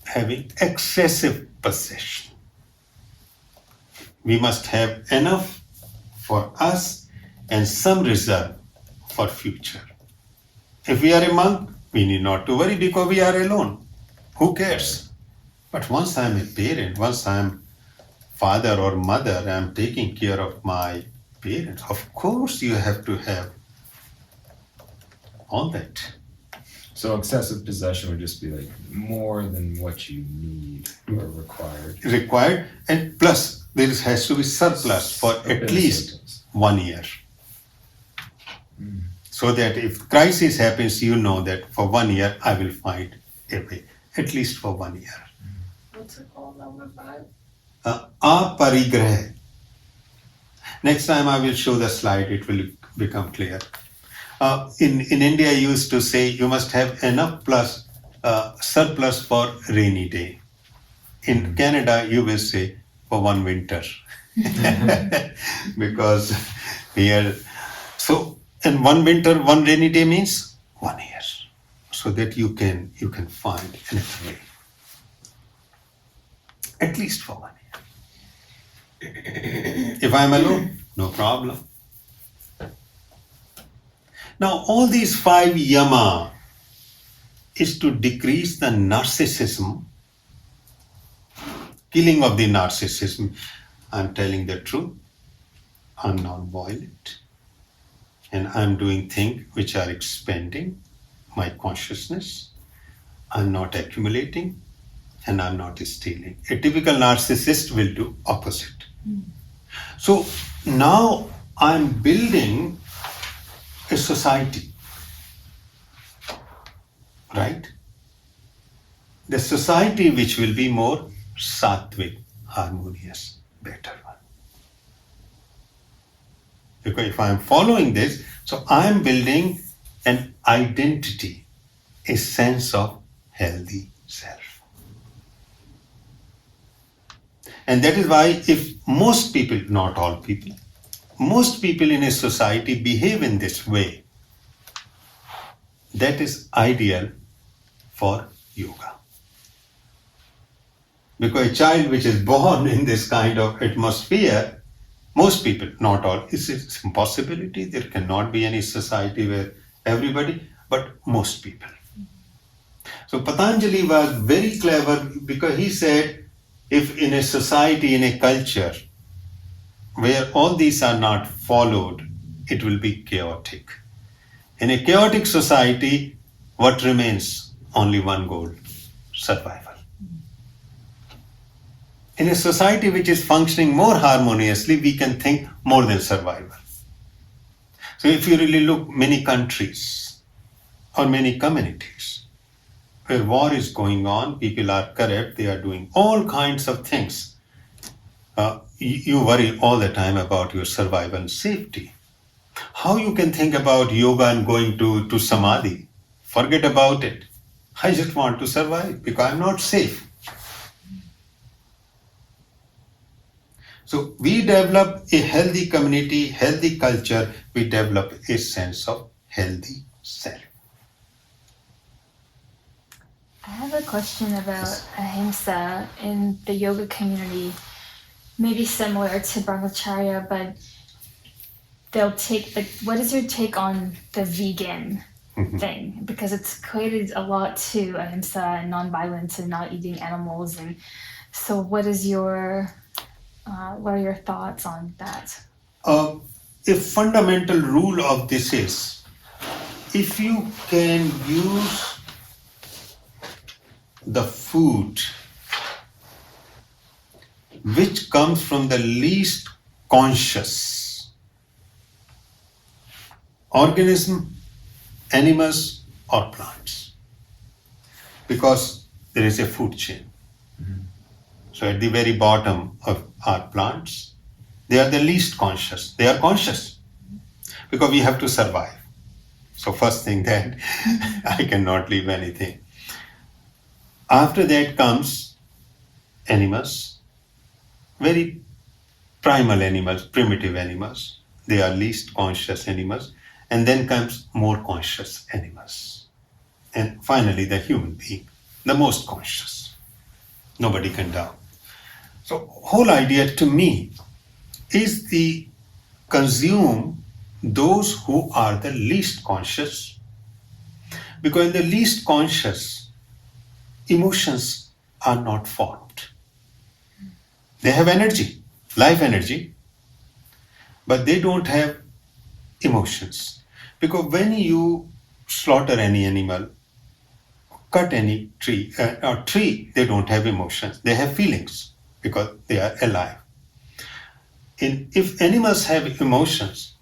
having excessive possession. We must have enough for us and some reserve for future. If we are a monk, we need not to worry because we are alone. Who cares? But once I am a parent, once I am father or mother, I am taking care of my parents. Of course you have to have all that. So excessive possession would just be like more than what you need or required. Required, and plus there has to be surplus for at least 1 year. So that if crisis happens, you know that for 1 year I will find a way, at least for 1 year. What's it called, number 5? Aparigraha. Next time I will show the slide, it will become clear. In India, you used to say you must have enough plus surplus for rainy day. In Canada, you will say for one winter. Because here, so, and one winter, one rainy day means 1 year. So that you can find enough way. At least for 1 year. If I'm alone, no problem. Now, all these 5 yama is to decrease the narcissism, killing of the narcissism. I'm telling the truth. I'm non-violent. And I'm doing things which are expanding my consciousness. I'm not accumulating and I'm not stealing. A typical narcissist will do opposite. So now I'm building a society, right? The society which will be more sattvic, harmonious, better one. Because if I'm following this, so I'm building an identity, a sense of healthy self. And that is why if most people, not all people, most people in a society behave in this way, that is ideal for yoga. Because a child which is born in this kind of atmosphere, most people, not all, it's a impossibility. There cannot be any society where everybody, but most people. So Patanjali was very clever because he said, if in a society, in a culture, where all these are not followed, it will be chaotic. In a chaotic society, what remains? Only one goal: survival. In a society which is functioning more harmoniously, we can think more than survival. So if you really look, many countries or many communities where war is going on, people are corrupt, they are doing all kinds of things. You worry all the time about your survival and safety. How you can think about yoga and going to samadhi? Forget about it. I just want to survive because I'm not safe. So we develop a healthy community, healthy culture, we develop a sense of healthy self. I have a question about ahimsa in the yoga community. Maybe similar to brahmacharya, but they'll take what is your take on the vegan thing? Because it's equated a lot to ahimsa and non-violence and not eating animals. And so what are your thoughts on that? A fundamental rule of this is, if you can use the food which comes from the least conscious organism, animals or plants, because there is a food chain. So at the very bottom of our plants, they are the least conscious. They are conscious because we have to survive. So first thing that I cannot leave anything. After that comes animals, very primal animals, primitive animals. They are least conscious animals. And then comes more conscious animals. And finally the human being, the most conscious. Nobody can doubt. So whole idea to me is the consume those who are the least conscious, because in the least conscious, emotions are not formed. They have energy, life energy, but they don't have emotions. Because when you slaughter any animal, cut any tree, they don't have emotions, they have feelings because they are alive. If animals have emotions,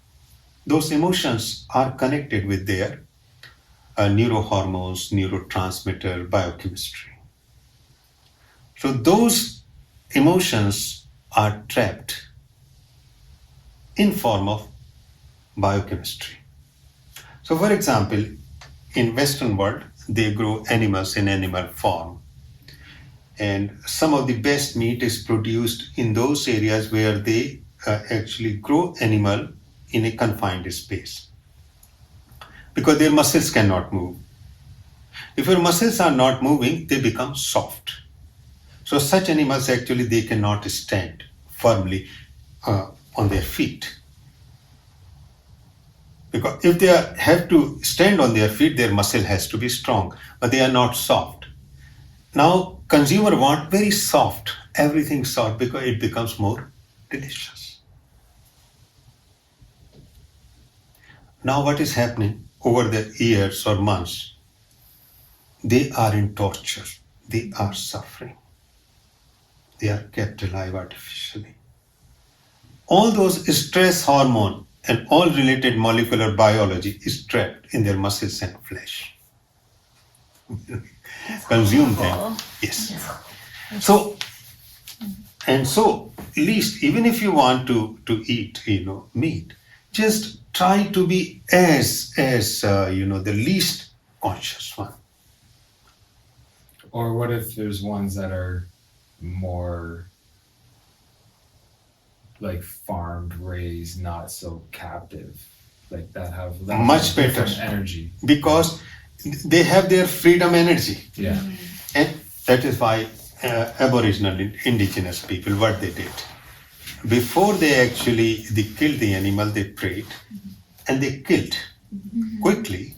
those emotions are connected with their neurohormones, neurotransmitter, biochemistry. So those emotions are trapped in form of biochemistry. So for example, in Western world, they grow animals in animal form. And some of the best meat is produced in those areas where they actually grow animal in a confined space, because their muscles cannot move. If your muscles are not moving, they become soft. So such animals actually, they cannot stand firmly on their feet. Because if they have to stand on their feet, their muscle has to be strong, but they are not soft. Now, consumer want very soft, everything soft, because it becomes more delicious. Now what is happening over the years or months? They are in torture. They are suffering. They are kept alive artificially. All those stress hormone and all related molecular biology is trapped in their muscles and flesh. Consume them. Yes. So least, even if you want to eat, meat, just try to be as the least conscious one. Or what if there's ones that are more like farmed, raised, not so captive, like that have Much better energy, because they have their freedom energy. Yeah. And that is why Aboriginal indigenous people, what they did, before they killed the animal, they prayed and they killed quickly.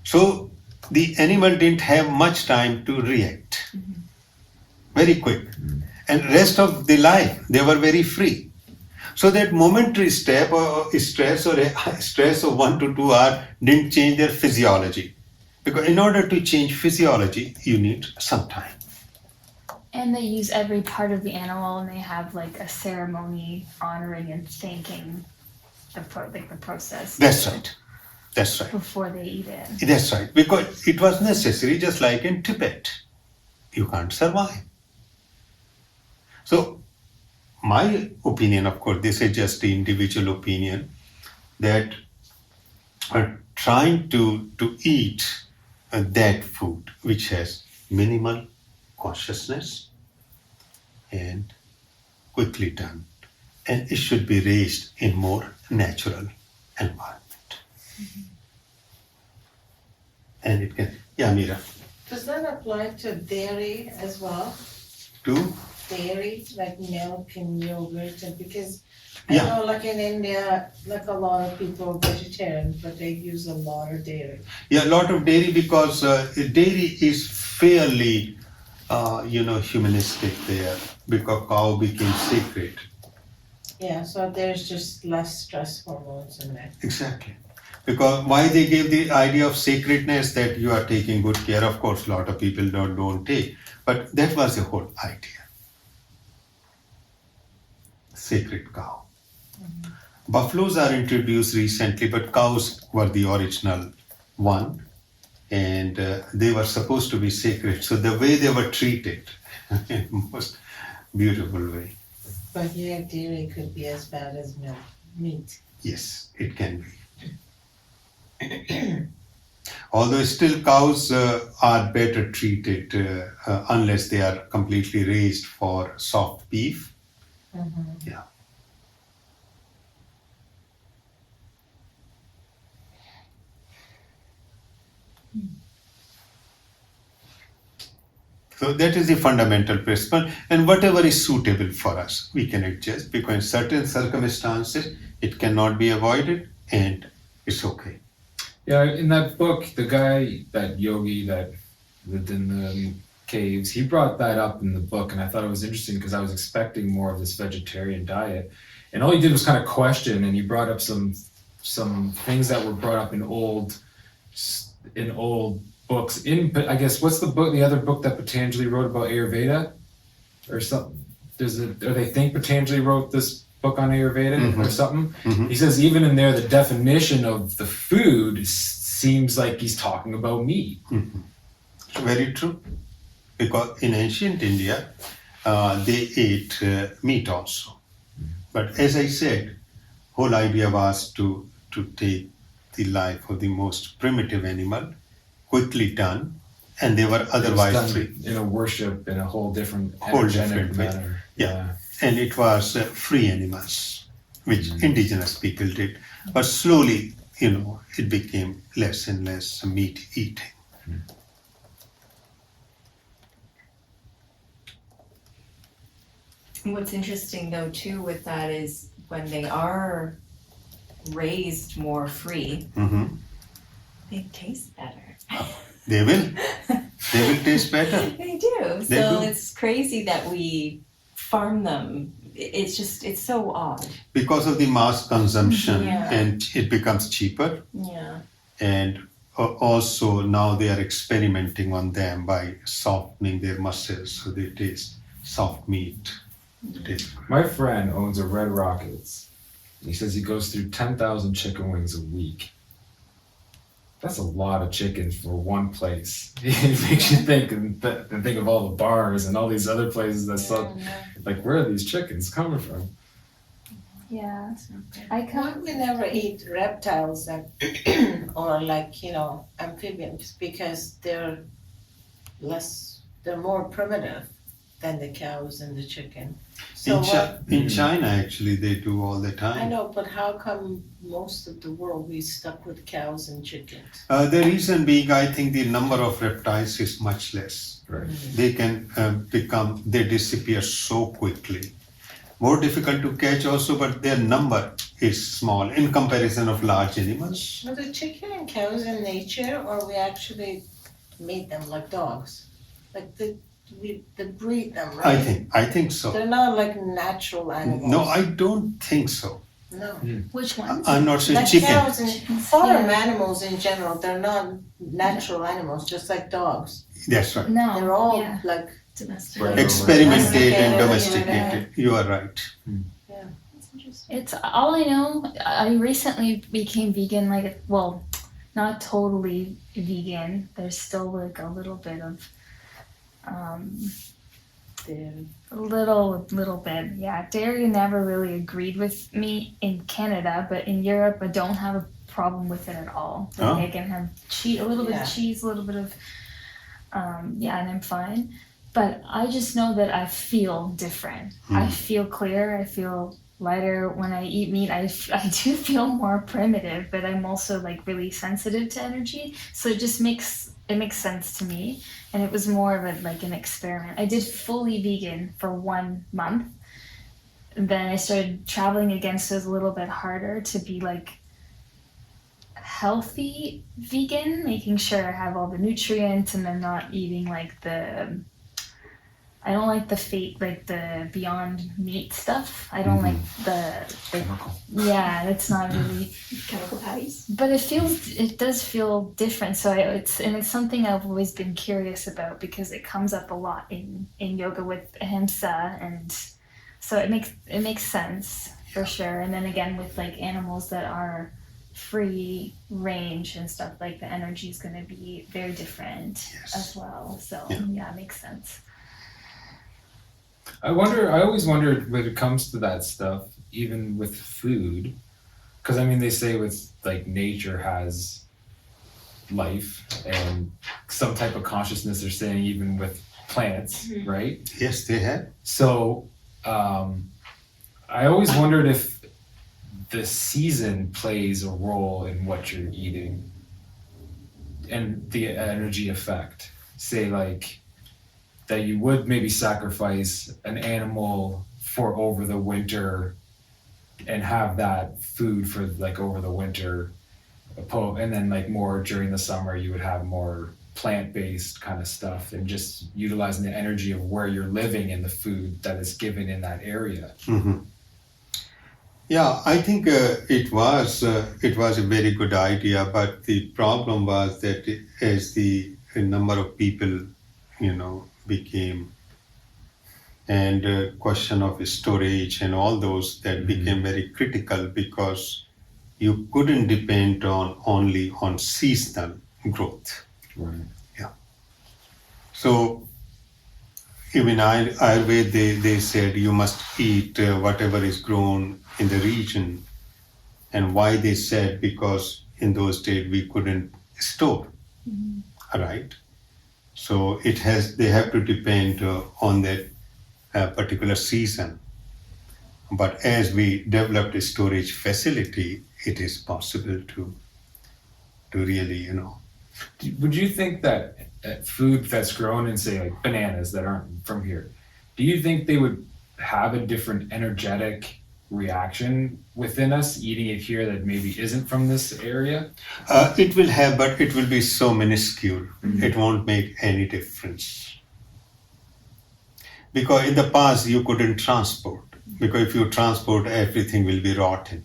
So the animal didn't have much time to react. Very quick. And rest of the life, they were very free. So that momentary step or stress or a stress of 1 to 2 hours didn't change their physiology. Because in order to change physiology, you need some time. And they use every part of the animal, and they have like a ceremony honoring and thanking the process. That's right. That's right. Before they eat it. That's right. Because it was necessary, just like in Tibet. You can't survive. So, my opinion, of course, this is just the individual opinion, that trying to eat that food which has minimal consciousness and quickly done, and it should be raised in more natural environment. And it can, yeah, Mira, Does that apply to dairy as well? to, Dairy, like milk and yogurt, and because Yeah. I know like in India, like a lot of people are vegetarian, but they use a lot of dairy. yeah, a lot of dairy, because dairy is fairly, humanistic there, because cow became sacred. Yeah, so there's just less stress hormones in there. Exactly. Because why they gave the idea of sacredness, that you are taking good care. Of course, a lot of people don't take, but that was the whole idea. Sacred cow. Buffaloes are introduced recently, but cows were the original one, and they were supposed to be sacred. So the way they were treated, in most beautiful way. But yeah, dairy could be as bad as milk, meat. Yes, it can be. Although still cows are better treated unless they are completely raised for soft beef. Yeah. So that is the fundamental principle, and whatever is suitable for us, we can adjust, because in certain circumstances it cannot be avoided, and it's okay. Yeah, in that book, the guy, that yogi that lived in the caves, he brought that up in the book, and I thought it was interesting because I was expecting more of this vegetarian diet, and all he did was kind of question, and he brought up some things that were brought up in old books. I guess, what's the other book that Patanjali wrote about Ayurveda, or something? Or they think Patanjali wrote this book on Ayurveda or something. He says even in there, the definition of the food seems like he's talking about meat. Very true. Because in ancient India, they ate meat also. But as I said, whole idea was to take the life of the most primitive animal, quickly done, and they were otherwise free. In a worship, in a whole different different way. manner. Yeah. And it was free animals, which indigenous people did. But slowly, it became less and less meat eating. What's interesting though too with that is when they are raised more free, they taste better. They will. They will taste better. They do. They So do. it's crazy that we farm them. It's so odd. Because of the mass consumption, Yeah. and it becomes cheaper. Yeah. And also now they are experimenting on them by softening their muscles so they taste soft meat. My friend owns a Red Rockets. He says he goes through 10,000 chicken wings a week. That's a lot of chickens for one place. It makes you think and think of all the bars and all these other places that sell. Like, where are these chickens coming from? Yeah. Why we never eat reptiles and or amphibians? Because they're more primitive than the cows and the chicken. So In China, actually, they do all the I time. know, but how come most of the world we stuck with cows and chickens? The reason being, I think the number of reptiles is much less. Right. They can they disappear so quickly. More difficult to catch also, but their number is small in comparison of large animals. Are the chicken and cows in nature, or we actually made them like dogs? Like they breed them, right? I think so. They're not like natural animals. No, I don't think so. No. Which ones? I'm not sure. Like Chicken. cows and farm Yeah. animals in general, they're not natural animals, just like dogs. That's right. No. They're all yeah. like, Domestic. Right. Experimented and Domesticated, domesticated. You are right. That's interesting. It's all I know. I recently became vegan, like, well, not totally vegan. There's still like a little bit of, dairy. a little bit. Yeah, dairy never really agreed with me in Canada, but in Europe, I don't have a problem with it at all. Like, Oh. I can have cheese, a little bit Yeah. of cheese, a little bit of, yeah, and I'm fine. But I just know that I feel different. I feel clear. I feel lighter when I eat meat. I do feel more primitive, but I'm also like really sensitive to energy. So it just makes sense to me. And it was more of an experiment. I did fully vegan for 1 month. And then I started traveling again, so it was a little bit harder to be like healthy vegan, making sure I have all the nutrients and I'm not eating like I don't like the Beyond Meat stuff. I don't like the Chemical. yeah, it's not really. Chemical patties. But it does feel different. So it's something I've always been curious about because it comes up a lot in yoga with ahimsa, and so it makes sense for sure. And then again with like animals that are free range and stuff, like the energy is going to be very different as well. So yeah, it makes sense. I always wondered when it comes to that stuff, even with food, because I mean, they say with like nature has life and some type of consciousness, they're saying even with plants, right? Yes, they have. So I always wondered if the season plays a role in what you're eating and the energy effect. Say like that you would maybe sacrifice an animal for over the winter and have that food for like over the winter, and then like more during the summer you would have more plant-based kind of stuff and just utilizing the energy of where you're living and the food that is given in that area. Mm-hmm. Yeah, I think it was a very good idea, but the problem was that as the number of people, became, and question of storage and all those that became very critical because you couldn't depend only on seasonal growth. Right. Yeah. So even Ayurveda, they said you must eat whatever is grown in the region. And why they said, because in those days we couldn't store, right? So they have to depend on that particular season. But as we developed a storage facility, it is possible to really, Would you think that food that's grown in, say, like bananas that aren't from here, do you think they would have a different energetic reaction within us eating it here that maybe isn't from this area? It will have, but it will be so minuscule. It won't make any difference. Because in the past you couldn't transport. Because if you transport, everything will be rotten.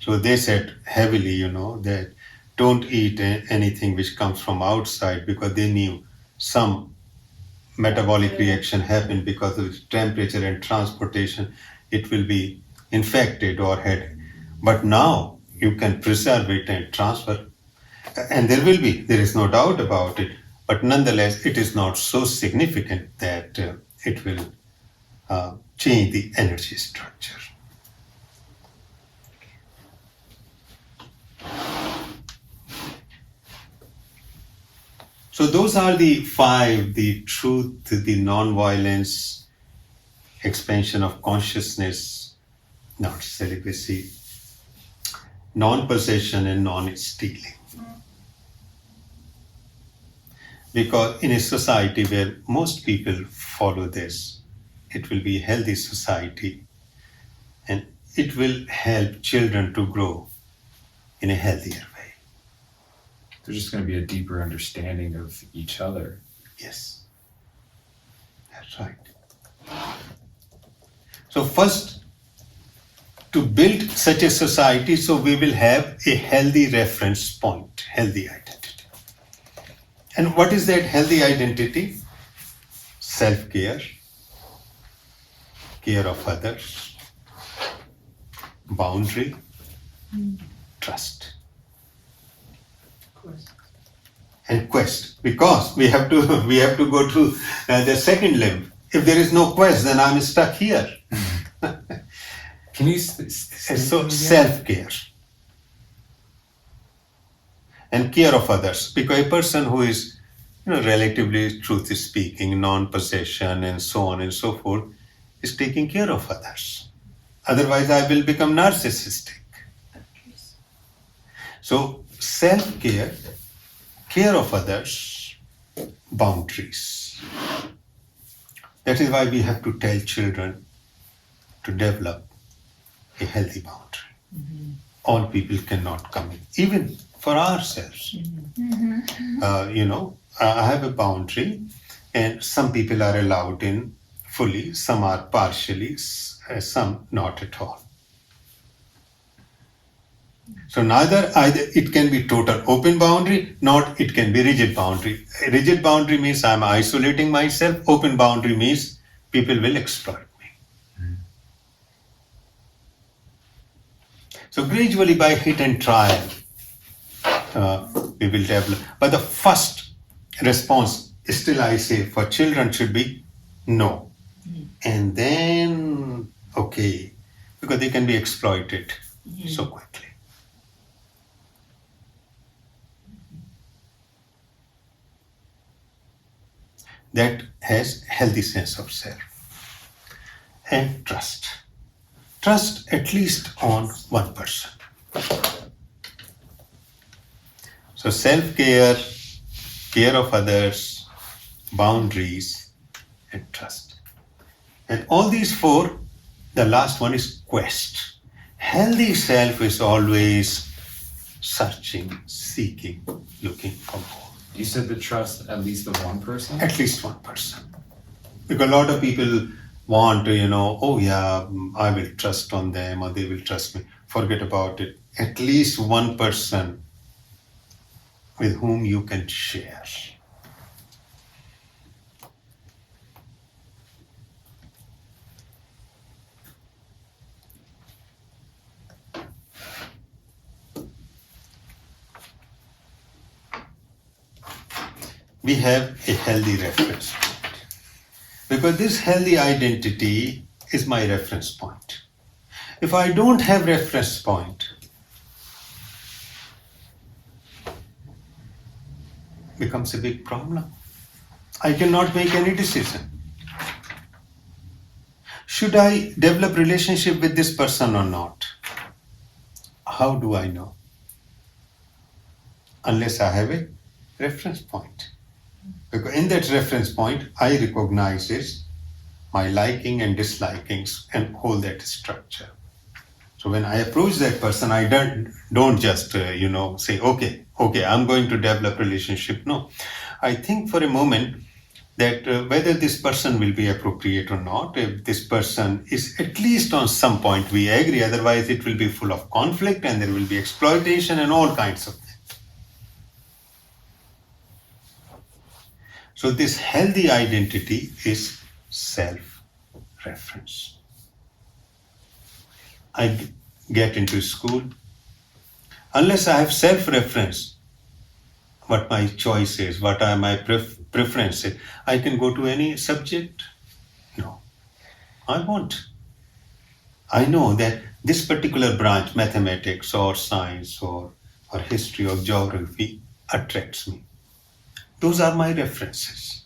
So they said heavily, that don't eat anything which comes from outside, because they knew some metabolic reaction happened because of the temperature and transportation. It will be infected or had. But now you can preserve it and transfer. And there is no doubt about it. But nonetheless, it is not so significant that it will change the energy structure. So those are the 5: the truth, the non-violence, expansion of consciousness, not celibacy, non-possession, and non-stealing. Because in a society where most people follow this, it will be a healthy society, and it will help children to grow in a healthier way. There's just going to be a deeper understanding of each other. Yes. That's right. So first, to build such a society, so we will have a healthy reference point, healthy identity. And what is that healthy identity? Self-care, care of others, boundary, trust, Of course. and quest. Because we have to go to the second limb. If there is no quest, then I'm stuck here. Can you So self-care and care of others. Because a person who is, relatively truth speaking, non-possession, and so on and so forth, is taking care of others. Otherwise, I will become narcissistic. So self-care, care of others, boundaries. That is why we have to tell children to develop a healthy boundary. All people cannot come in, even for ourselves. I have a boundary, and some people are allowed in fully, some are partially, some not at all. So either it can be total open boundary, not it can be rigid boundary. A rigid boundary means I'm isolating myself. Open boundary means people will exploit me. So gradually, by hit and trial, we will develop. But the first response, still I say, for children should be no. And then, okay, because they can be exploited so quickly. That has healthy sense of self. And trust. Trust at least on one person. So self-care, care of others, boundaries, and trust. And all these four, the last one is quest. Healthy self is always searching, seeking, looking for more. You said the trust at least of one person? At least one person. Because a lot of people want to, oh yeah, I will trust on them or they will trust me. Forget about it. At least one person with whom you can share. We have a healthy reference point. Because this healthy identity is my reference point. If I don't have reference point, becomes a big problem. I cannot make any decision. Should I develop relationship with this person or not? How do I know? Unless I have a reference point. Because in that reference point, I recognize my liking and dislikings and hold that structure. So when I approach that person, I don't just say, okay, I'm going to develop relationship. No, I think for a moment that whether this person will be appropriate or not, if this person is at least on some point we agree, otherwise it will be full of conflict and there will be exploitation and all kinds of things. So this healthy identity is self-reference. I get into school. Unless I have self-reference, what my choice is, what are my preferences, I can go to any subject? No, I won't. I know that this particular branch, mathematics or science or history or geography, attracts me. Those are my references.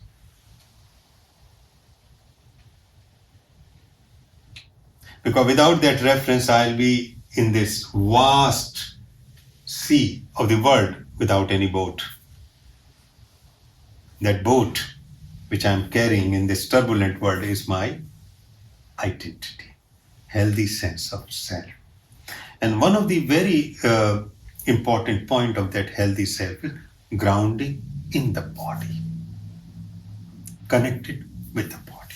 Because without that reference, I'll be in this vast sea of the world without any boat. That boat which I'm carrying in this turbulent world is my identity, healthy sense of self. And one of the very important point of that healthy self is grounding in the body, connected with the body.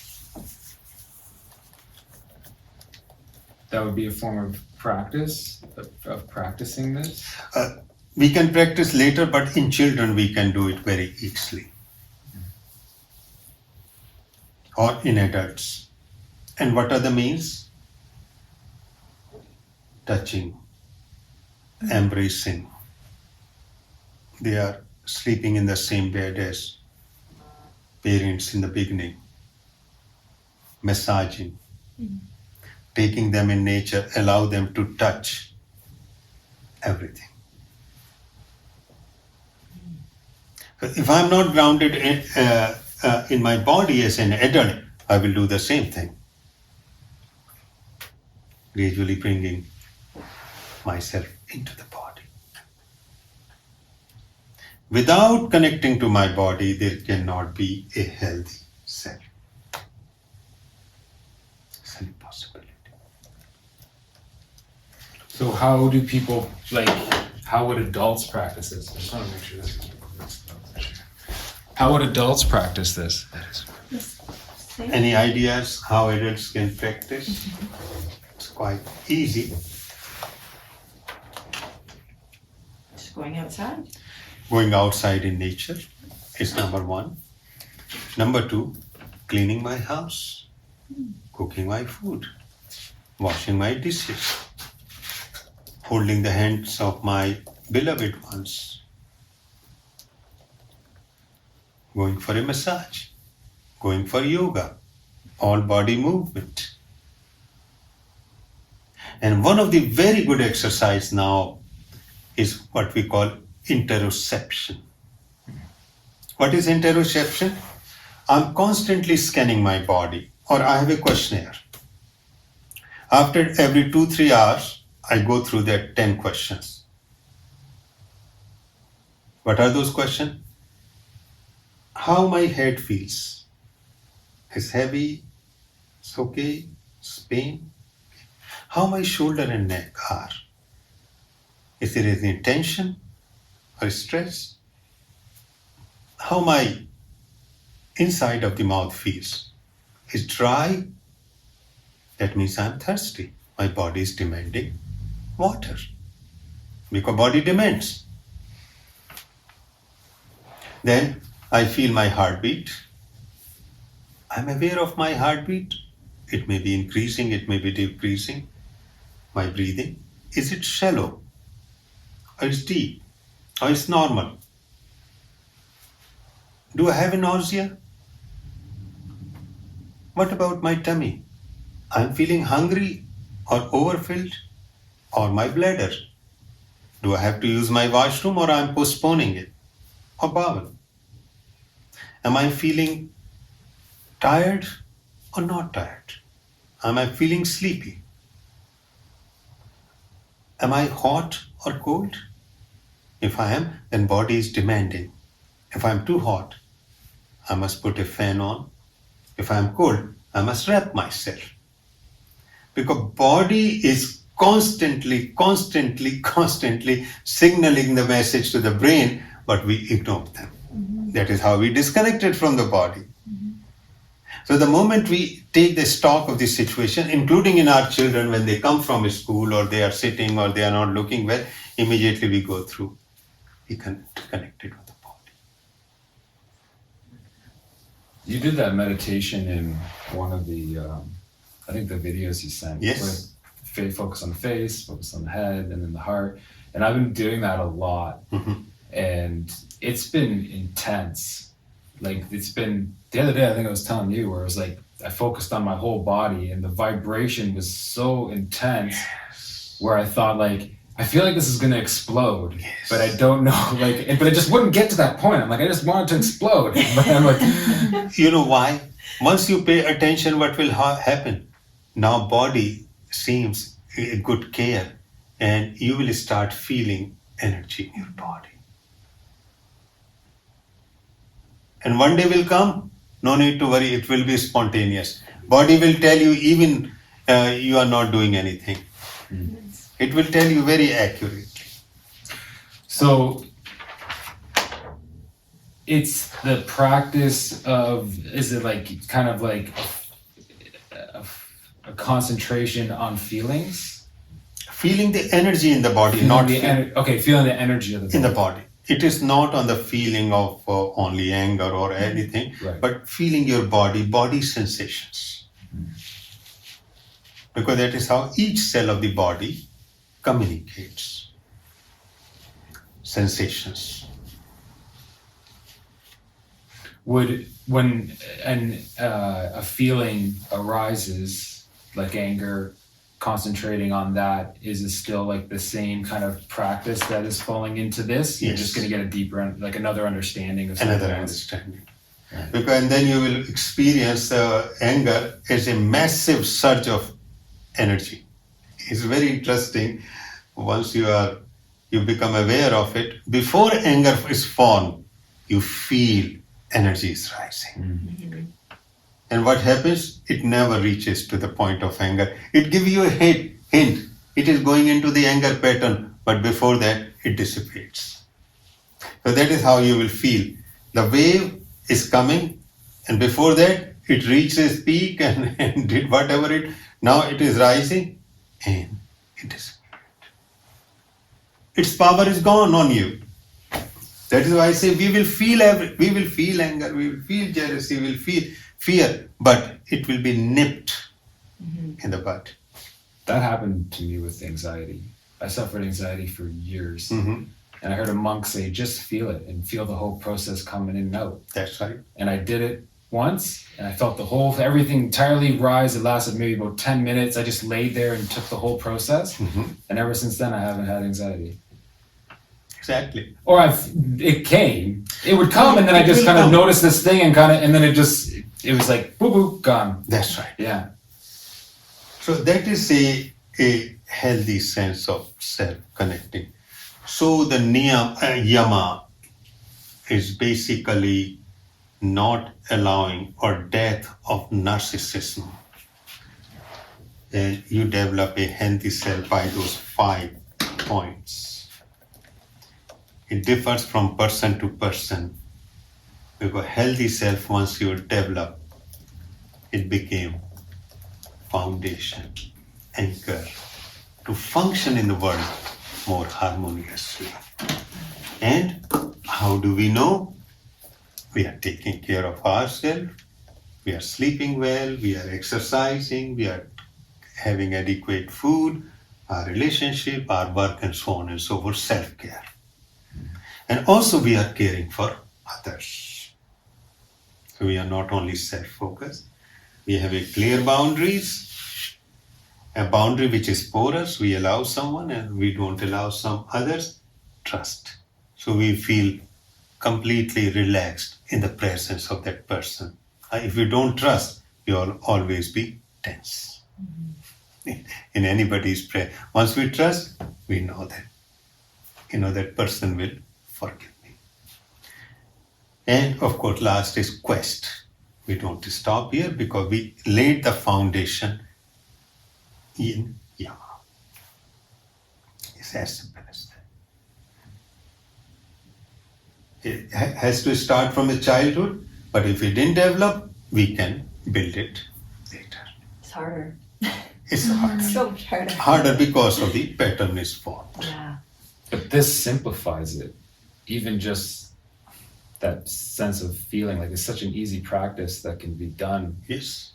that would be a form of practice, of practicing this? We can practice later, but in children we can do it very easily. Or in adults. And what are the means? Touching, embracing. They are sleeping in the same bed as parents in the beginning. Massaging. Taking them in nature, allow them to touch everything. If I'm not grounded in my body as an adult, I will do the same thing. Gradually bringing myself into the body. Without connecting to my body, there cannot be a healthy self. It's an impossibility. So how do people, like, how would adults practice this? I just want to make sure this. How would adults practice this? Any ideas how adults can practice? It's quite easy. Just going outside. Going outside in nature is number one. Number two, cleaning my house, cooking my food, washing my dishes, holding the hands of my beloved ones, going for a massage, going for yoga, all body movement. And one of the very good exercise now is what we call interoception. What is interoception? I'm constantly scanning my body, or I have a questionnaire. After every 2-3 hours, I go through that 10 questions. What are those questions? How my head feels. It's heavy, it's okay, it's pain. How my shoulder and neck are. Is there any tension or stress? How my inside of the mouth feels. Is dry? That means I'm thirsty. My body is demanding water. Because body demands. Then I feel my heartbeat. I'm aware of my heartbeat. It may be increasing, it may be decreasing. My breathing. Is it shallow? Or is deep? Or is normal? Do I have a nausea? What about my tummy? I'm feeling hungry or overfilled, or my bladder. Do I have to use my washroom, or I'm postponing it? Or bowel? Am I feeling tired or not tired? Am I feeling sleepy? Am I hot or cold? If I am, then body is demanding. If I'm too hot, I must put a fan on. If I'm cold, I must wrap myself. Because body is constantly signaling the message to the brain, but we ignore them. That is how we disconnected from the body. So the moment we take the stock of the situation, including in our children when they come from school or they are sitting or they are not looking well, immediately we go through. We connected with the body. You did that meditation in one of the, I think the videos you sent. Yes. Focus on the face, focus on the head, and then the heart. And I've been doing that a lot. Mm-hmm. And it's been intense. Like, it's been, the other day I think I was telling you, where it was like, I focused on my whole body and the vibration was so intense, where I thought, like, I feel like this is going to explode, but I don't know, like, but it just wouldn't get to that point. I'm like, I just want it to explode. But I'm like, You know why? Once you pay attention, what will happen? Now body seems a good care, and you will start feeling energy in your body. And one day will come, no need to worry, it will be spontaneous. Body will tell you even you are not doing anything. It will tell you very accurately. so it's the practice of, is it like kind of like a concentration on feelings. Feeling the energy in the body, Feeling not the feeling the energy of the body. in the body. It is not on the feeling of only anger or anything, Right. but feeling your body sensations. Because that is how each cell of the body communicates. Sensations. Would when a feeling arises like anger, concentrating on that, is it still like the same kind of practice that is falling into this? You're just going to get a deeper, like another understanding of something Another else. understanding. Right. Because and then you will experience anger as a massive surge of energy. It's very interesting. Once you become aware of it, before anger is formed, you feel energy is rising. And what happens? It never reaches to the point of anger. It gives you a hint. It is going into the anger pattern, but before that, it dissipates. So that is how you will feel. The wave is coming, and before that, it reaches peak and did whatever it. Now it is rising, and it dissipates. Its power is gone on you. That is why I say we will feel anger, we will feel jealousy, we will feel fear, but it will be nipped in the bud. That happened to me with anxiety. I suffered anxiety for years. Mm-hmm. And I heard a monk say, just feel it and feel the whole process coming in and out. That's right. And I did it once, and I felt everything entirely rise. It lasted maybe about 10 minutes. I just laid there and took the whole process. Mm-hmm. And ever since then, I haven't had anxiety. Exactly. Or it came. It would come, and then I just kind of noticed this thing, and then it was like, boop, boop, gone. That's right. Yeah. So that is a healthy sense of self-connecting. So the yama is basically not allowing or death of narcissism. You develop a healthy self by those 5 points. It differs from person to person. Because healthy self, once you develop, it became foundation, anchor to function in the world more harmoniously. And how do we know? We are taking care of ourselves, we are sleeping well, we are exercising, we are having adequate food, our relationship, our work, and so on and so forth, self-care. And also we are caring for others. So we are not only self-focused, we have a clear boundaries, a boundary which is porous, we allow someone and we don't allow some others, trust. So we feel completely relaxed in the presence of that person. If you don't trust, you'll always be tense. In anybody's prayer. Once we trust, we know that, that person will forgive me. And of course, last is quest. We don't stop here because we laid the foundation in yama. It's as simple as that. It has to start from a childhood, but if we didn't develop, we can build it later. It's harder. It's hard. So much harder. Harder because of the pattern is formed. Yeah. But this simplifies it. Even just that sense of feeling like it's such an easy practice that can be done. Yes.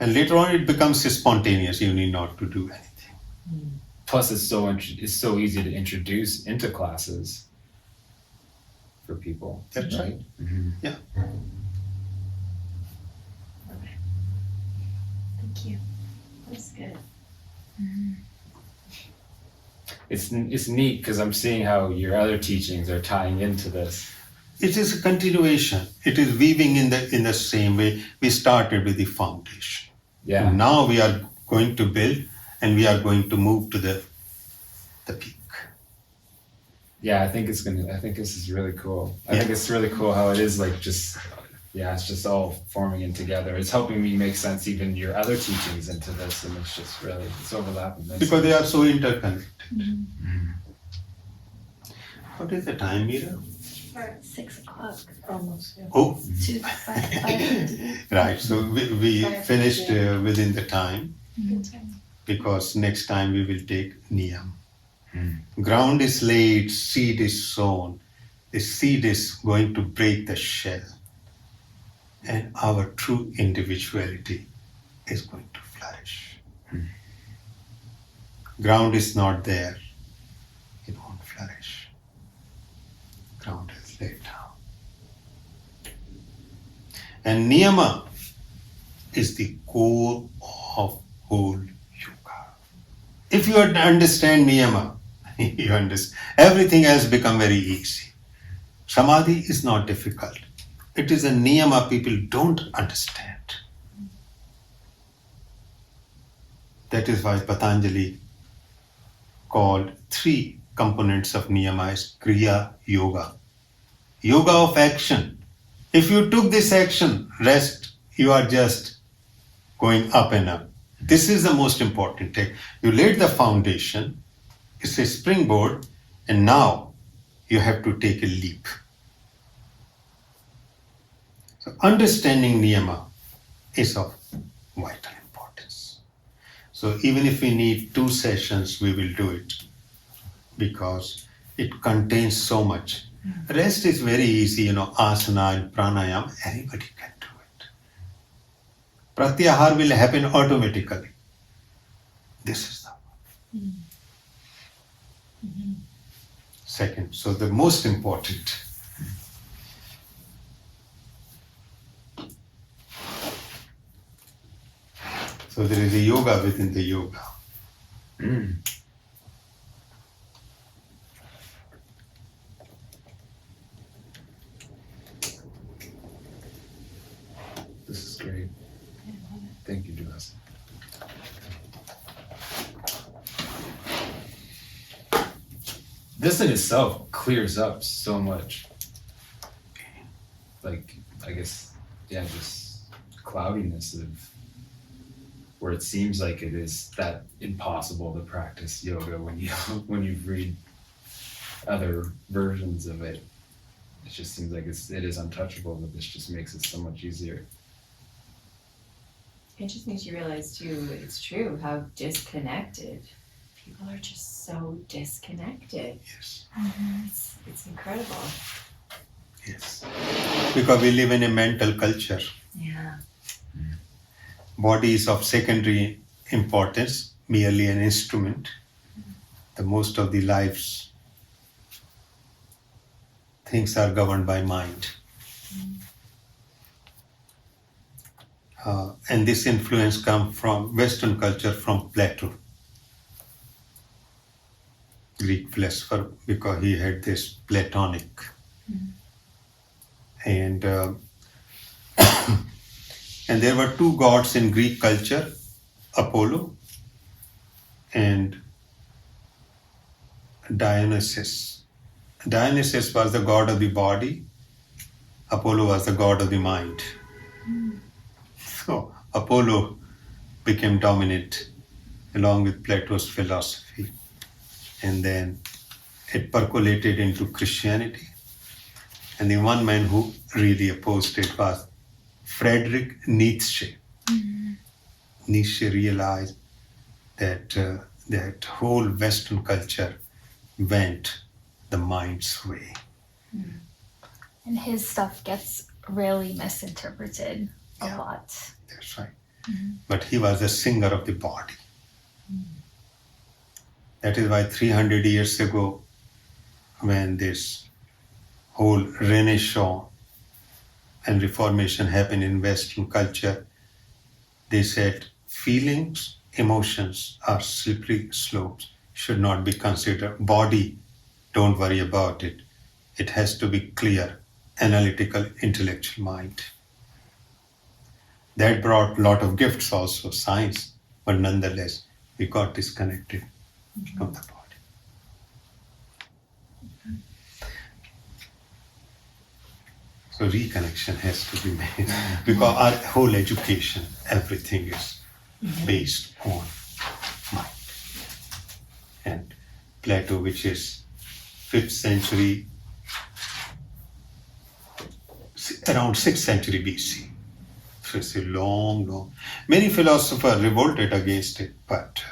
And later on it becomes spontaneous. You need not to do anything. Plus, it's so easy to introduce into classes for people. That's right. Mm-hmm. Yeah. Thank you. That's good. It's neat because I'm seeing how your other teachings are tying into this. It is a continuation. It is weaving in the same way. We started with the foundation. Yeah. And now we are going to build and we are going to move to the peak. Yeah, I think this is really cool. I think it's really cool how it is like it's just all forming in together. It's helping me make sense even your other teachings into this, and it's just really, it's overlapping. Because they are so interconnected. What is the time, Mira? for 6 o'clock. Almost, yeah. Oh, To 5:50. right. So we finished within the time Good time. because next time we will take Niyam. Ground is laid, seed is sown. The seed is going to break the shell, and our true individuality is going to flourish. Ground is not there, it won't flourish. Ground is laid down. And Niyama is the core of whole yoga. If you understand Niyama, you understand everything else become very easy. Samadhi is not difficult. It is a Niyama people don't understand. That is why Patanjali called 3 components of Niyama as Kriya Yoga. Yoga of action. If you took this action, rest, you are just going up and up. This is the most important thing. You laid the foundation, it's a springboard, and now you have to take a leap. So understanding Niyama is of vital importance. So even if we need 2 sessions, we will do it because it contains so much. Rest is very easy, asana and pranayama, anybody can do it. Pratyahar will happen automatically. This is the one. Second, so the most important. So there is a yoga within the yoga. This is great. Thank you, Jivasu. This in itself clears up so much. Like, I guess, just cloudiness of where it seems like it is that impossible to practice yoga when you read other versions of it. It just seems like it is untouchable, but this just makes it so much easier. It just makes you realize too, it's true how disconnected people are. Just so disconnected. Yes. It's incredible. Yes. Because we live in a mental culture. Yeah. Body is of secondary importance, merely an instrument. The most of the lives, things are governed by mind. And this influence comes from Western culture, from Plato, Greek philosopher, because he had this Platonic. And and there were 2 gods in Greek culture, Apollo and Dionysus. Dionysus was the god of the body, Apollo was the god of the mind. So Apollo became dominant along with Plato's philosophy, and then it percolated into Christianity. And the one man who really opposed it was Friedrich Nietzsche. Nietzsche realized that that whole Western culture went the mind's way. And his stuff gets really misinterpreted a lot. That's right. But he was a singer of the body. That is why 300 years ago, when this whole Renaissance and Reformation happened in Western culture, they said feelings, emotions are slippery slopes, should not be considered. Body, don't worry about it. It has to be clear, analytical, intellectual mind. That brought a lot of gifts also, science, but nonetheless, we got disconnected from the body. So reconnection has to be made because our whole education, everything is based on mind. And Plato, which is 5th century around 6th century BC. So it's a long. Many philosophers revolted against it, but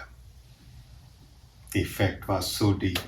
the effect was so deep